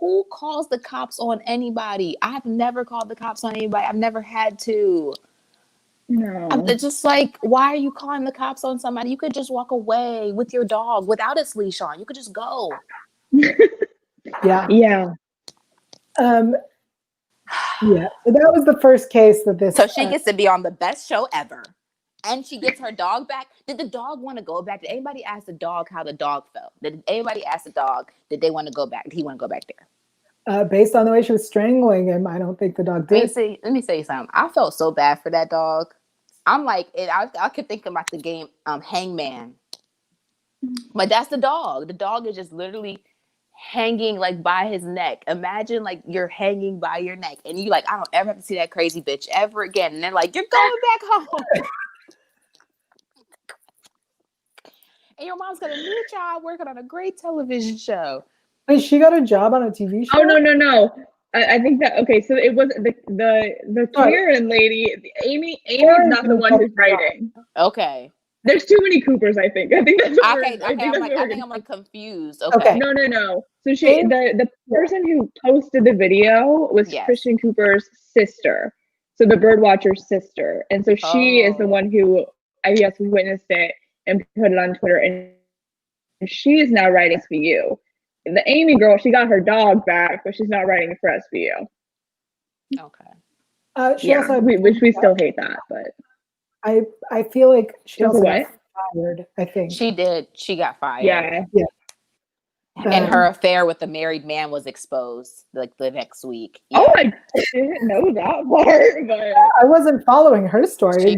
Who calls the cops on anybody? I've never called the cops on anybody. I've never had to. No. I'm just like, why are you calling the cops on somebody? You could just walk away with your dog without its leash on. You could just go. Yeah. Yeah. Yeah. So that was the first case that this. So she gets to be on the best show ever. And she gets her dog back. Did the dog want to go back? Did anybody ask the dog how the dog felt? Did anybody ask the dog, did they want to go back? Did he want to go back there? Based on the way she was strangling him, I don't think the dog did. Let me say something. I felt so bad for that dog. I'm like, I could think about the game Hangman. But that's the dog. The dog is just literally hanging like by his neck. Imagine like you're hanging by your neck and you like, I don't ever have to see that crazy bitch ever again. And then like, you're going back home. And your mom's got a new job working on a great television show. Wait, she got a job on a TV show? Oh no. I think that okay. So it was the Karen lady. Amy's not the one who's writing. Okay. There's too many Coopers. I think that's what okay. I think I'm like confused. Okay. No. So the person who posted the video was Christian Cooper's sister. So the birdwatcher's sister, and so she is the one who I guess witnessed it and put it on Twitter, and she is now writing SVU. The Amy girl, she got her dog back, but she's not writing for SVU. Okay. We still hate that, but I feel like she also got fired. I think she did. She got fired. Yeah. And her affair with the married man was exposed like the next week. Yeah. Oh, I didn't know that part. But I wasn't following her story.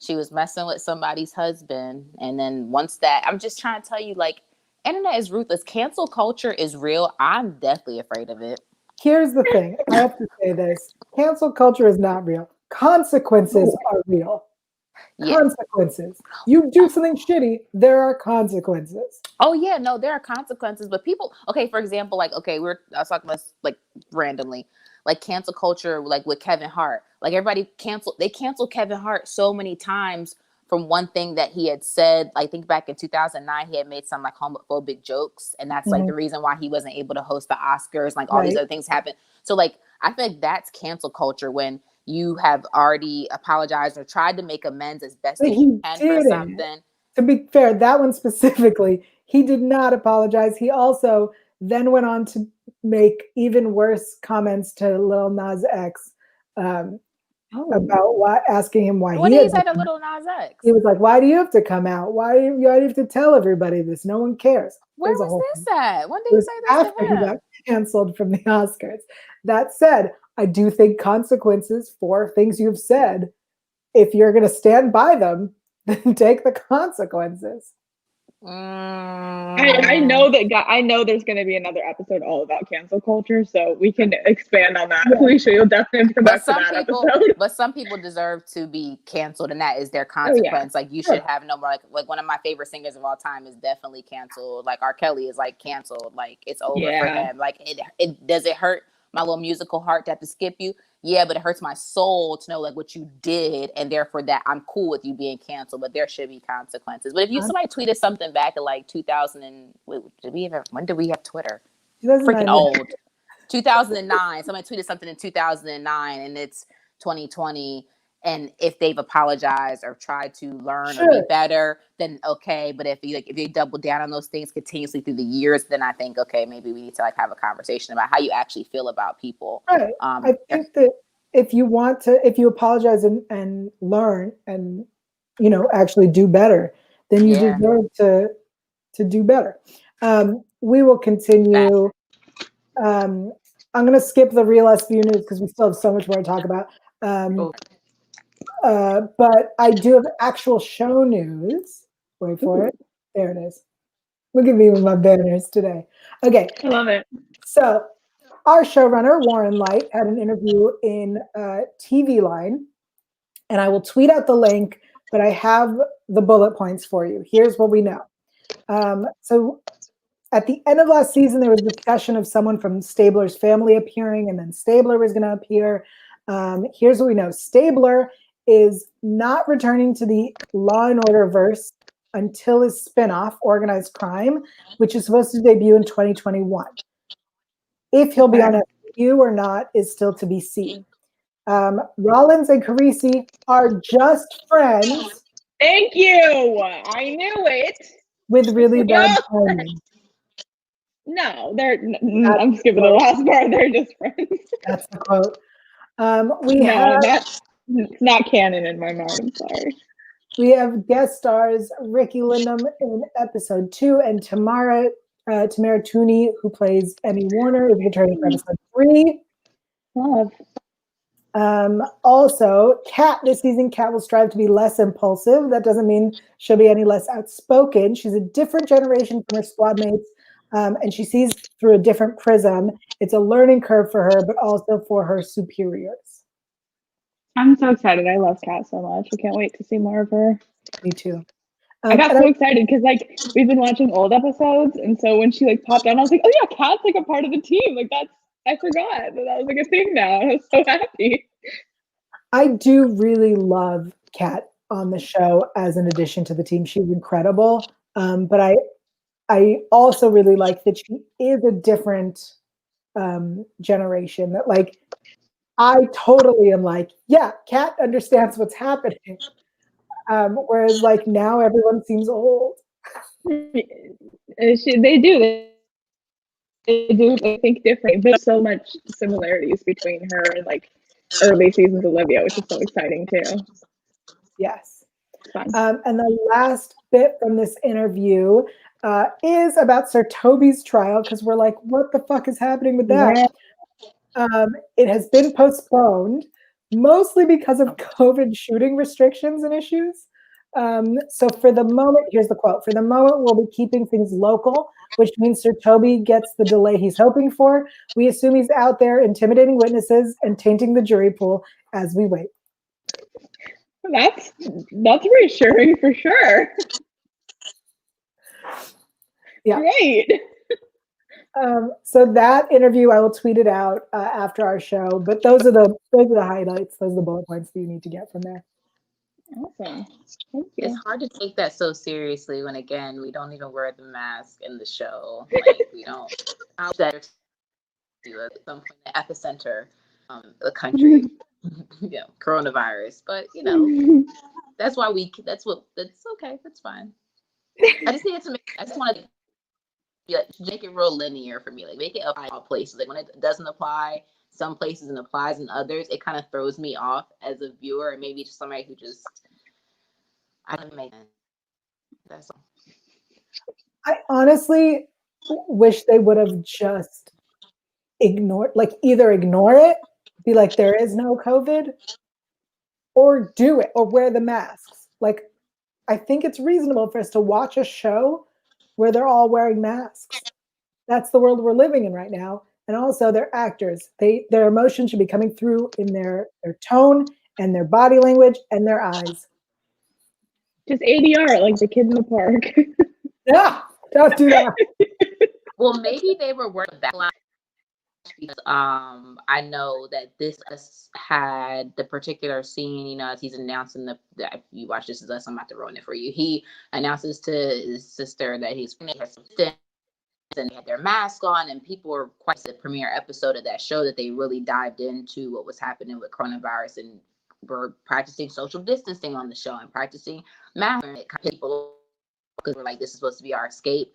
She was messing with somebody's husband, and then once that, I'm just trying to tell you, like, internet is ruthless. Cancel culture is real. I'm deathly afraid of it. Here's the thing. I have to say this. Cancel culture is not real. Consequences are real. Yeah. Consequences. You do something shitty, there are consequences. Oh yeah, no, there are consequences. But people, okay, for example, like, okay, I was talking about like randomly, like cancel culture, like with Kevin Hart. Like everybody they canceled Kevin Hart so many times from one thing that he had said. I think back in 2009, he had made some like homophobic jokes, and that's like the reason why he wasn't able to host the Oscars. Like all these other things happened. So like I feel like that's cancel culture when you have already apologized or tried to make amends as best as you can for something. To be fair, that one specifically, he did not apologize. He also then went on to make even worse comments to Lil Nas X about asking him why he did he say to Lil Nas X? He was like, why do you have to come out? Why do you have to tell everybody this? No one cares. Where was this at? When did he say this after he got canceled from the Oscars? That said, I do think consequences for things you've said, if you're going to stand by them, then take the consequences. I know there's going to be another episode all about cancel culture, so we can expand on that. Alicia, you'll definitely come back to that episode. But some people deserve to be canceled, and that is their consequence. Like you should have no more. Like one of my favorite singers of all time is definitely canceled. Like R. Kelly is like canceled. Like it's over for him. Like it does it hurt my little musical heart to have to skip you? Yeah, but it hurts my soul to know like what you did, and therefore that I'm cool with you being canceled, but there should be consequences. But if somebody tweeted something back in like 2000 and when did we have Twitter? Freaking old. 2009. Somebody tweeted something in 2009 and it's 2020. And if they've apologized or tried to learn or be better, then okay. But if they double down on those things continuously through the years, then I think, okay, maybe we need to like have a conversation about how you actually feel about people. Right. I think that if you apologize and learn and, actually do better, then you deserve to do better. We will continue. I'm going to skip the real SVU news because we still have so much more to talk about. But I do have actual show news. Wait for it. There it is. Look at me with my banners today. Okay. I love it. So our showrunner, Warren Light, had an interview in TV Line, and I will tweet out the link, but I have the bullet points for you. Here's what we know. So at the end of last season, there was discussion of someone from Stabler's family appearing, and then Stabler was going to appear. Here's what we know. Stabler is not returning to the Law and Order verse until his spinoff, Organized Crime, which is supposed to debut in 2021. If he'll be on SVU or not is still to be seen. Rollins and Carisi are just friends. Thank you. I knew it. With really bad Yeah. timing. No, I'm skipping the last part. They're just friends. That's the quote. That's not canon in my mind. I'm sorry. We have guest stars Ricky Lindham in episode 2 and Tamara Tooney, who plays Emmy Warner, is returning for episode 3. Love. Also, Kat, this season, Kat will strive to be less impulsive. That doesn't mean she'll be any less outspoken. She's a different generation from her squad mates, and she sees through a different prism. It's a learning curve for her, but also for her superiors. I'm so excited. I love Kat so much. I can't wait to see more of her. Me too. I got so excited because like we've been watching old episodes, and so when she like popped on, I was like, oh yeah, Kat's like a part of the team. Like I forgot that was like a thing now. I was so happy. I do really love Kat on the show as an addition to the team. She's incredible. But I also really like that she is a different generation. That like I totally am like, yeah, Kat understands what's happening. Whereas like now everyone seems old. They do. They think different, but so much similarities between her and like early seasons Olivia, which is so exciting too. Yes. And the last bit from this interview is about Sir Toby's trial, because we're like, what the fuck is happening with that? Yeah. It has been postponed, mostly because of COVID shooting restrictions and issues. So for the moment, here's the quote, for the moment, we'll be keeping things local, which means Sir Toby gets the delay he's hoping for. We assume he's out there intimidating witnesses and tainting the jury pool as we wait. That's reassuring for sure. Yeah. Great. So that interview, I will tweet it out after our show. But those are the highlights. Those are the bullet points that you need to get from there. Awesome. Thank you. It's hard to take that so seriously when, again, we don't even wear the mask in the show. Like, we don't. I'll at some point in the epicenter of the country, coronavirus. But that's why that's okay. That's fine. I just needed to I just want to make it real linear for me. Like, make it apply to all places. Like, when it doesn't apply some places and applies in others, it kind of throws me off as a viewer, and maybe just somebody who just I don't make sense. That's all. I honestly wish they would have just either ignore it, be like there is no COVID, or do it, or wear the masks. Like, I think it's reasonable for us to watch a show where they're all wearing masks. That's the world we're living in right now. And also, they're actors. Their emotions should be coming through in their tone and their body language and their eyes. Just ADR, like the kid in the park. Yeah, don't do that. Well, maybe they were working backlash because I know that this had the particular scene, as he's announcing if you watch This Is Us, I'm about to ruin it for you. He announces to his sister that he's and they had their mask on, and people were quite the premiere episode of that show that they really dived into what was happening with coronavirus, and were practicing social distancing on the show and practicing mask. People, because we're like, this is supposed to be our escape.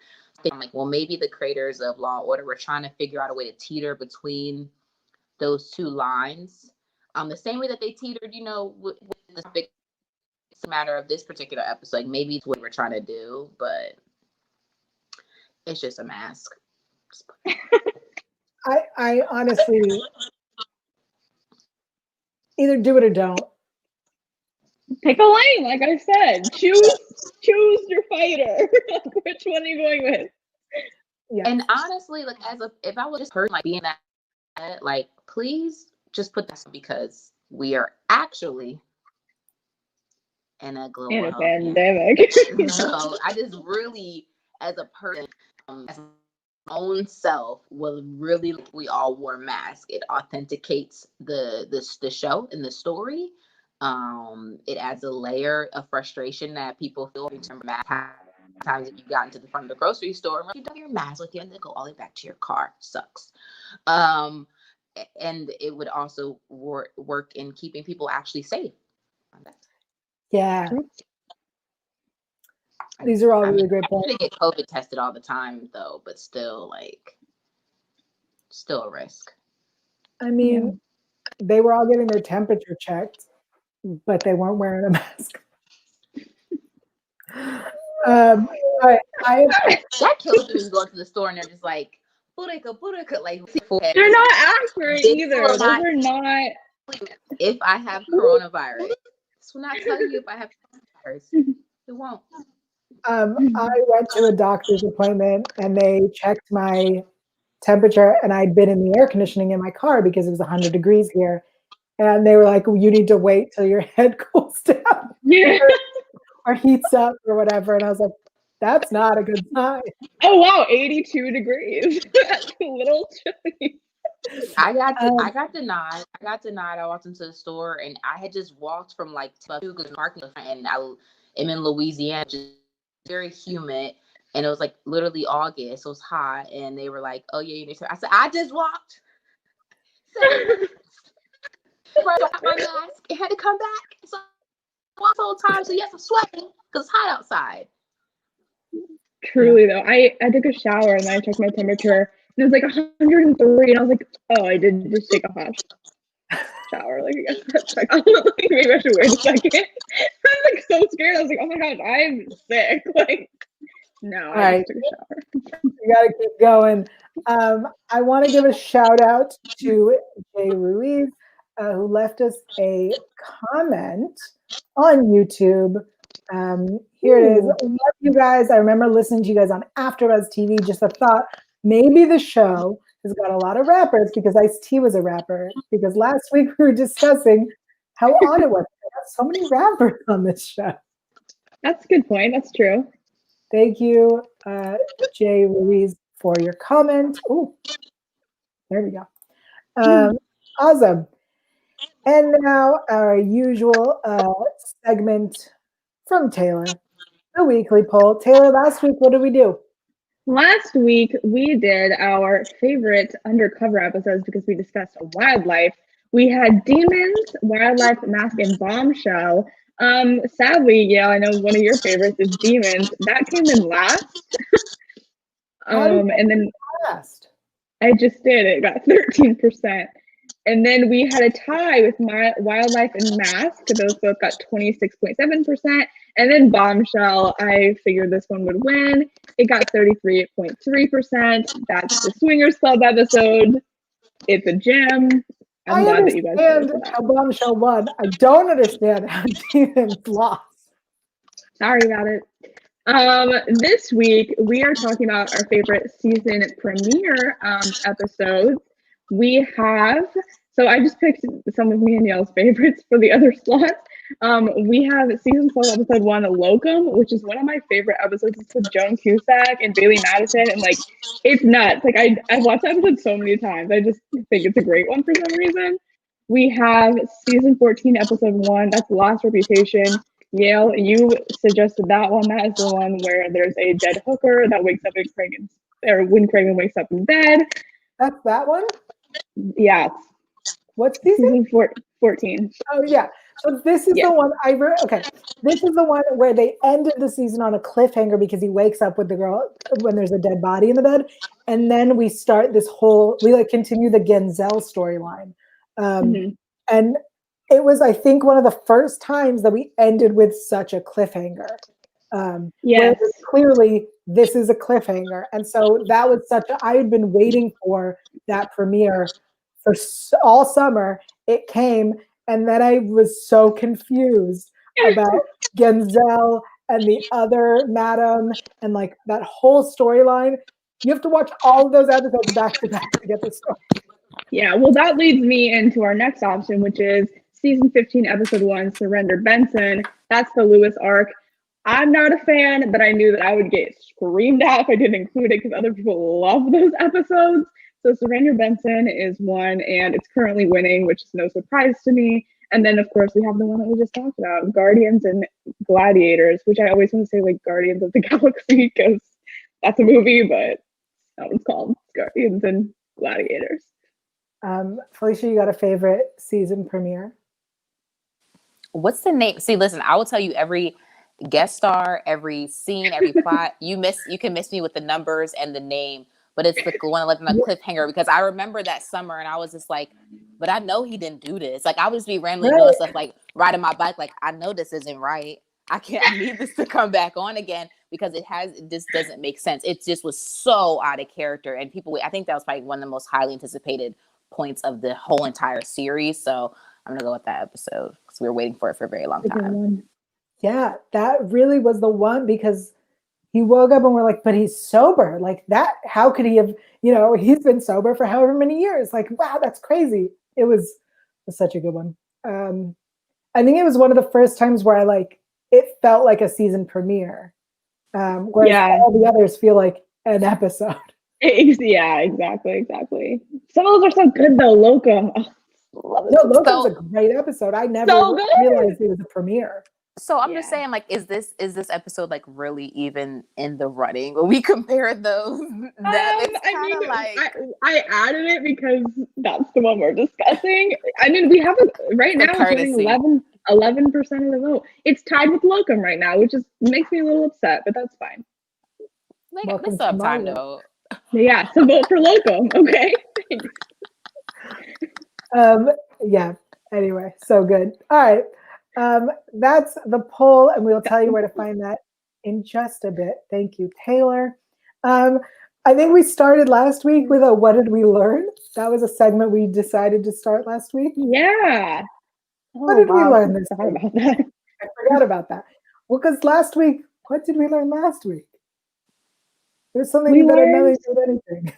I'm like, well, maybe the creators of Law and Order were trying to figure out a way to teeter between those two lines. The same way that they teetered, with the big matter of this particular episode. Like, maybe it's what we're trying to do, but it's just a mask. I honestly either do it or don't. Pick a lane, like I said. Choose your fighter. Which one are you going with? Yeah. And honestly, like, if I was just person, like, being that, like, please just put this, because we are actually in a global pandemic. So I just really, as a person, as my own self, will really, we all wore masks. It authenticates the show and the story. It adds a layer of frustration that people feel in terms of times that you got into the front of the grocery store and you don't have your mask with you and then go all the way back to your car. Sucks. And it would also work in keeping people actually safe. Yeah. These are all really great points. I get COVID tested all the time though, but still still a risk. I mean, they were all getting their temperature checked, but they weren't wearing a mask. But that kills me when you go to the store and they're just like, Burika, like they're not accurate either. Those are not. If I have coronavirus, this will not tell you if I have coronavirus. It won't. I went to a doctor's appointment and they checked my temperature, and I'd been in the air conditioning in my car because it was 100 degrees here. And they were like, well, you need to wait till your head cools down or heats up or whatever. And I was like, that's not a good sign. Oh, wow. 82 degrees. That's a little chilly. I got denied. I walked into the store and I had just walked from like parking and I am in Louisiana, just very humid. And it was like literally August. So it was hot. And they were like, oh, yeah, you need to. I said, I just walked. I got my mask. It had to come back. So one whole time. So yes, I'm sweating because it's hot outside. Truly, though, I took a shower and then I checked my temperature and it was like 103. And I was like, oh, I did just take a hot shower. Like, I guess like, maybe I should wait a second. I was like so scared. I was like, oh my gosh, I'm sick. Like, no, I just took a shower. You gotta keep going. I want to give a shout out to Jay Ruiz, who left us a comment on YouTube. Here it is. Love you guys. I remember listening to you guys on AfterBuzz TV. Just a thought, maybe the show has got a lot of rappers because Ice-T was a rapper. Because last week we were discussing how odd it was to have so many rappers on this show. That's a good point. That's true. Thank you, Jay Ruiz, for your comment. Oh, there we go. Awesome. And now our usual segment from Taylor, the weekly poll. Taylor, last week, what did we do? Last week, we did our favorite undercover episodes because we discussed wildlife. We had demons, wildlife, mask, and bombshell. Sadly, yeah, I know one of your favorites is demons. That came in last. And then last? I just did. It got 13%. And then we had a tie with my wildlife and mask. Those both got 26.7%. And then bombshell, I figured this one would win. It got 33.3%. That's the Swingers Club episode. It's a gem. I'm glad that you guys understand how bombshell won. I don't understand how demons lost. Sorry about it. This week we are talking about our favorite season premiere episodes. We have, so I just picked some of me and Yale's favorites for the other slots. We have season 12, episode 1, Locum, which is one of my favorite episodes. It's with Joan Cusack and Bailey Madison, and like, it's nuts. Like, I've watched that episode so many times. I just think it's a great one for some reason. We have season 14, episode 1, that's Lost Reputation. Yale, you suggested that one. That is the one where there's a dead hooker that wakes up when Cragen wakes up in bed. That's that one? Yeah. What's season? 14. Oh, yeah. So this is the one okay. This is the one where they ended the season on a cliffhanger because he wakes up with the girl when there's a dead body in the bed. And then we start we continue the Genzel storyline. And it was, I think, one of the first times that we ended with such a cliffhanger. Yes. Clearly, this is a cliffhanger. And so that was I had been waiting for that premiere for all summer. It came, and then I was so confused about Genzel and the other madam and like that whole storyline. You have to watch all of those episodes back to back to get the story. Yeah, well, that leads me into our next option, which is season 15, episode 1, Surrender Benson. That's the Lewis arc. I'm not a fan, but I knew that I would get screamed at if I didn't include it because other people love those episodes. So Surrender Benson is one, and it's currently winning, which is no surprise to me. And then, of course, we have the one that we just talked about, Guardians and Gladiators, which I always want to say like Guardians of the Galaxy because that's a movie, but that one's called Guardians and Gladiators. Felicia, you got a favorite season premiere? What's the name? See, listen, I will tell you every guest star, every scene, every plot. You can miss me with the numbers and the name, but it's the one that left on a cliffhanger because I remember that summer and I was just like, but I know he didn't do this. Like I would just be randomly doing stuff like riding my bike, like I know this isn't right. I need this to come back on again because it just doesn't make sense. It just was so out of character, and I think that was probably one of the most highly anticipated points of the whole entire series. So I'm gonna go with that episode because we were waiting for it for a very long time. Yeah, that really was the one because he woke up and we're like, but he's sober. Like that, how could he have, he's been sober for however many years. Like, wow, that's crazy. It was such a good one. I think it was one of the first times where it felt like a season premiere. Whereas all the others feel like an episode. Yeah, exactly. Some of those are so good though. Locum. Locum's a great episode. I never realized it was a premiere. So I'm just saying, like, is this episode like really even in the running when we compare those? I added it because that's the one we're discussing. I mean, we have right now it's getting 11% of the vote. It's tied with Locum right now, which makes me a little upset, but that's fine. Like this up time though. Yeah, so vote for Locum, okay? Yeah. Anyway, so good. All right. That's the poll, and we'll tell you where to find that in just a bit. Thank you, Taylor. I think we started last week with a what did we learn? That was a segment we decided to start last week. Yeah. What did we learn this week? About that. I forgot about that. Well, because last week, what did we learn last week? There's something that I never did anything.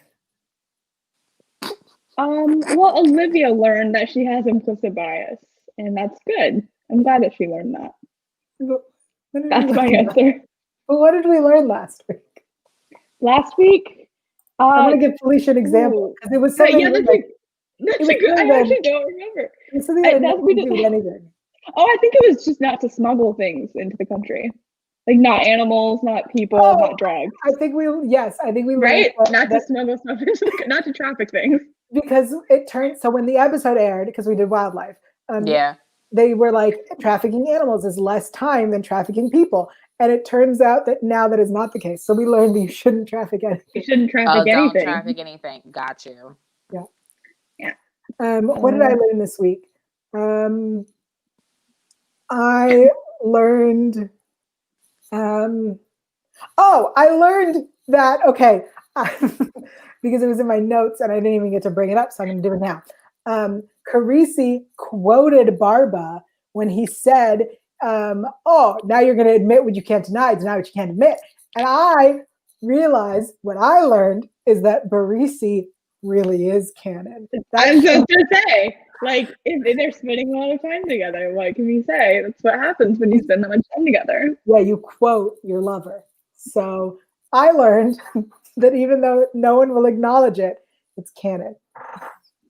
Well, Olivia learned that she has implicit bias, and that's good. I'm glad that she learned that. That's my answer. But what did we learn last week? Last week? I'm going to give Felicia an example because it was something. Yeah, that's a good. I actually don't remember. It's something that we didn't do anything. Oh, I think it was just not to smuggle things into the country. Like not animals, not people, not drugs. I think we right? Not to smuggle stuff not to traffic things. Because it turned, so when the episode aired, because we did wildlife, they were like, trafficking animals is less time than trafficking people. And it turns out that now that is not the case. So we learned that you shouldn't traffic anything. You shouldn't traffic anything. Don't traffic anything. Got you. Yeah. What did I learn this week? I learned, I learned that, okay, because it was in my notes and I didn't even get to bring it up, so I'm going to do it now. Carisi quoted Barba when he said, now you're going to admit what you can't deny, deny what you can't admit. And I realized what I learned is that Barisi really is canon. I was just going to say, like, if they're spending a lot of time together, what can you say? That's what happens when you spend that much time together. Yeah, you quote your lover. So I learned that even though no one will acknowledge it, it's canon.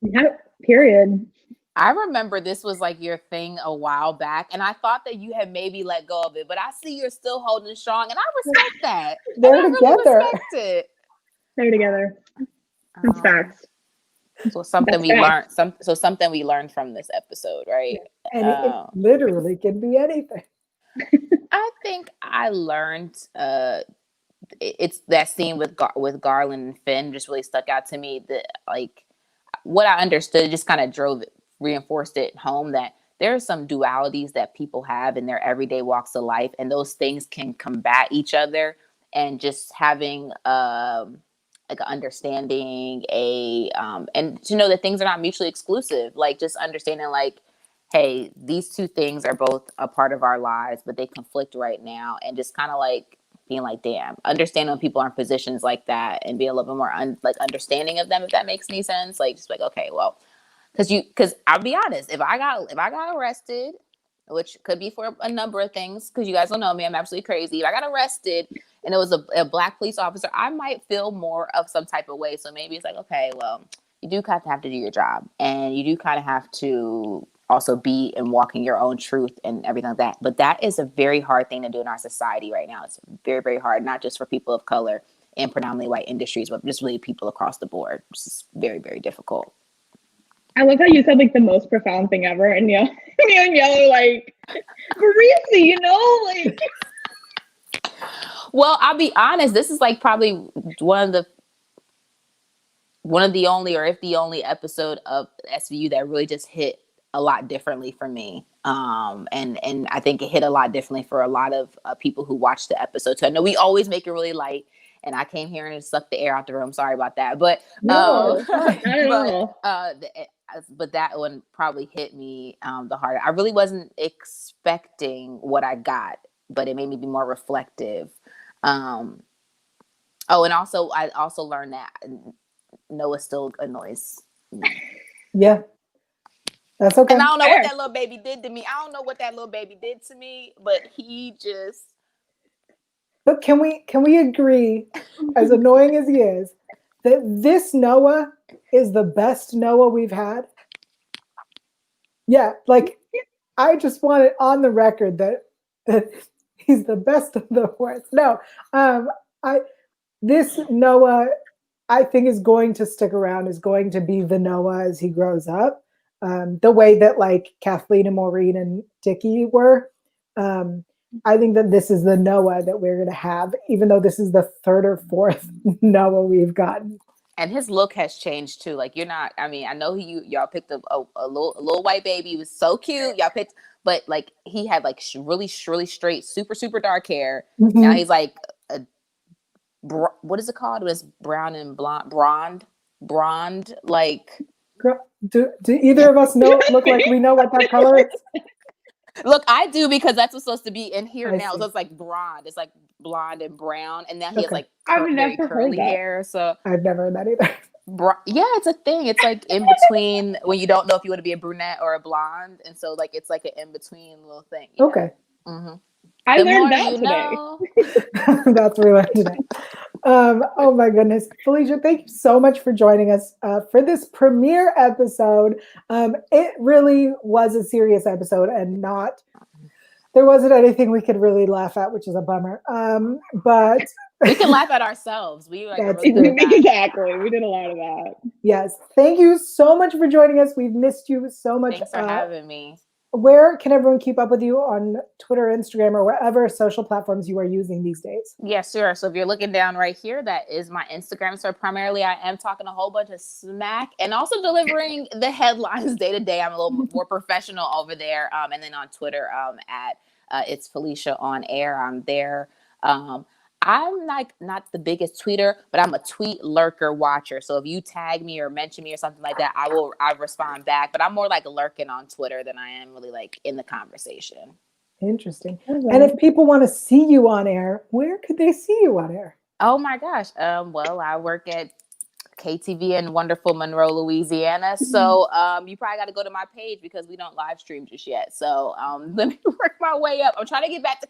Yep, period. I remember this was like your thing a while back, and I thought that you had maybe let go of it, but I see you're still holding strong, and I respect that. They're together. Really respect it. They're together. It's facts. So something we learned. Something we learned from this episode, right? And it literally can be anything. I think I learned. It's that scene with Garland and Finn just really stuck out to me. That like what I understood just kind of reinforced it home that there are some dualities that people have in their everyday walks of life, and those things can combat each other. And just having like an understanding, and to know that things are not mutually exclusive. Like just understanding, like, hey, these two things are both a part of our lives, but they conflict right now, and just kind of like being like, damn, understanding when people are in positions like that and be a little bit more understanding of them, if that makes any sense. Like just like, okay, well, because I'll be honest, if I got arrested, which could be for a number of things, because you guys don't know me, I'm absolutely crazy. If I got arrested and it was a Black police officer, I might feel more of some type of way. So maybe it's like, okay, well, you do kind of have to do your job, and you do kind of have to also be and walk in your own truth and everything like that. But that is a very hard thing to do in our society right now. It's very, very hard, not just for people of color and predominantly white industries, but just really people across the board. It's just very, very difficult. I love how you said like the most profound thing ever, and you and Yellow like Marisi, you know, like. Well, I'll be honest. This is like probably one of the only, or if the only episode of SVU that really just hit a lot differently for me. And I think it hit a lot differently for a lot of people who watched the episode. So I know we always make it really light, and I came here and sucked the air out the room. Sorry about that, but No, not at all. But that one probably hit me the hardest. I really wasn't expecting what I got, but it made me be more reflective. Oh, and also I also learned that Noah still annoys me. Yeah. That's okay. And I don't know what that little baby did to me. I don't know what that little baby did to me, but he just. But can we agree, as annoying as he is, that this Noah is the best Noah we've had? Yeah, like I just want it on the record that he's the best of the worst. No, this Noah, I think, is going to stick around, is going to be the Noah as he grows up. The way that like Kathleen and Maureen and Dickie were. I think that this is the Noah that we're going to have, even though this is the third or fourth Noah we've gotten. And his look has changed too. Like, you're not, I mean, I know y'all picked a little white baby. He was so cute. Y'all picked, but like he had like really straight, super, super dark hair. Mm-hmm. Now he's like, what is it called? It was brown and blonde, like. Do either of us look like we know what that color is? Look, I do, because that's what's supposed to be in here now. See. So it's like blonde. It's like blonde and brown, and now he has like very curly hair. So I've never heard that either. Yeah, it's a thing. It's like in between when you don't know if you want to be a brunette or a blonde, and so like it's like an in between little thing. Yeah. Okay. Mm-hmm. I learned that today. That's what we learned today. Oh my goodness, Felicia, thank you so much for joining us for this premiere episode. It really was a serious episode, and there wasn't anything we could really laugh at, which is a bummer. But we can laugh at ourselves. We like exactly. We did a lot of that. Yes, thank you so much for joining us. We've missed you so much. Thanks for having me. Where can everyone keep up with you on Twitter, Instagram, or whatever social platforms you are using these days? Yeah, sure. So if you're looking down right here, that is my Instagram. So primarily I am talking a whole bunch of smack and also delivering the headlines day to day. I'm a little more professional over there. And then on Twitter at it's Felicia on air. I'm there. I'm like not the biggest tweeter, but I'm a tweet lurker watcher. So if you tag me or mention me or something like that, I respond back. But I'm more like lurking on Twitter than I am really like in the conversation. Interesting. And if people want to see you on air, where could they see you on air? Oh my gosh. Well, I work at KTV in wonderful Monroe, Louisiana. So you probably got to go to my page because we don't live stream just yet. So let me work my way up. I'm trying to get back to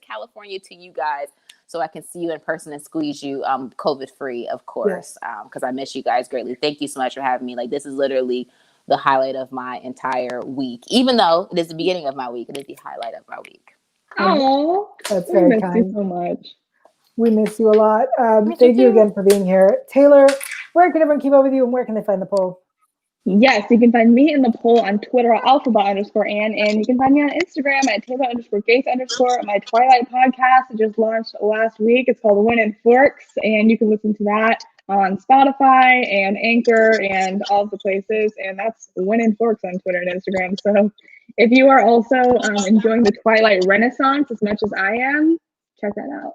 California to you guys, so I can see you in person and squeeze you COVID free, of course, because I miss you guys greatly. Thank you so much for having me. Like, this is literally the highlight of my entire week. Even though it is the beginning of my week, it is the highlight of my week. Oh, that's very kind. Miss you so much. We miss you a lot. Thank you again for being here. Taylor, where can everyone keep up with you, and where can they find the poll? Yes, you can find me in the poll on Twitter at alphabet_Ann, and you can find me on Instagram at Taylor_Gates_. My Twilight podcast just launched last week. It's called Win and Forks, and you can listen to that on Spotify and Anchor and all of the places. And that's Win and Forks on Twitter and Instagram. So if you are also enjoying the Twilight Renaissance as much as I am, check that out.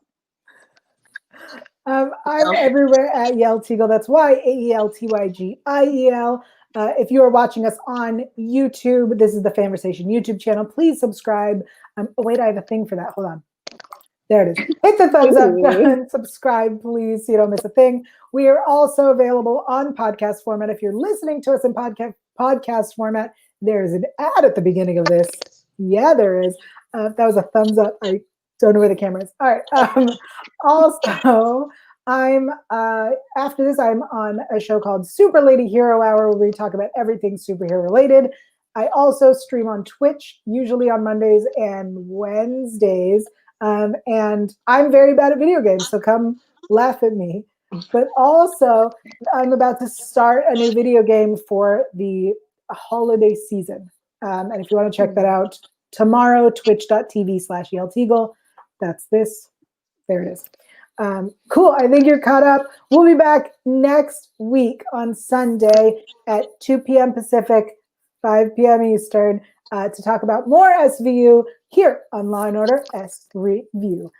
I'm everywhere at Yael Tygiel. That's YAELTYGIEL. If you are watching us on YouTube, this is the FANVERSATION YouTube channel. Please subscribe. Oh, wait, I have a thing for that. Hold on. There it is. Hit the thumbs up button. Subscribe, please, so you don't miss a thing. We are also available on podcast format. If you're listening to us in podcast format, there's an ad at the beginning of this. Yeah, there is. That was a thumbs up. I don't know where the camera is. All right. Also, I'm after this, I'm on a show called Super Lady Hero Hour, where we talk about everything superhero related. I also stream on Twitch, usually on Mondays and Wednesdays. And I'm very bad at video games, so come laugh at me. But also, I'm about to start a new video game for the holiday season. And if you want to check that out, tomorrow, twitch.tv/ELTeagle. That's this. There it is. Cool. I think you're caught up. We'll be back next week on Sunday at 2 p.m. Pacific, 5 p.m. Eastern to talk about more SVU here on Law and Order SVU.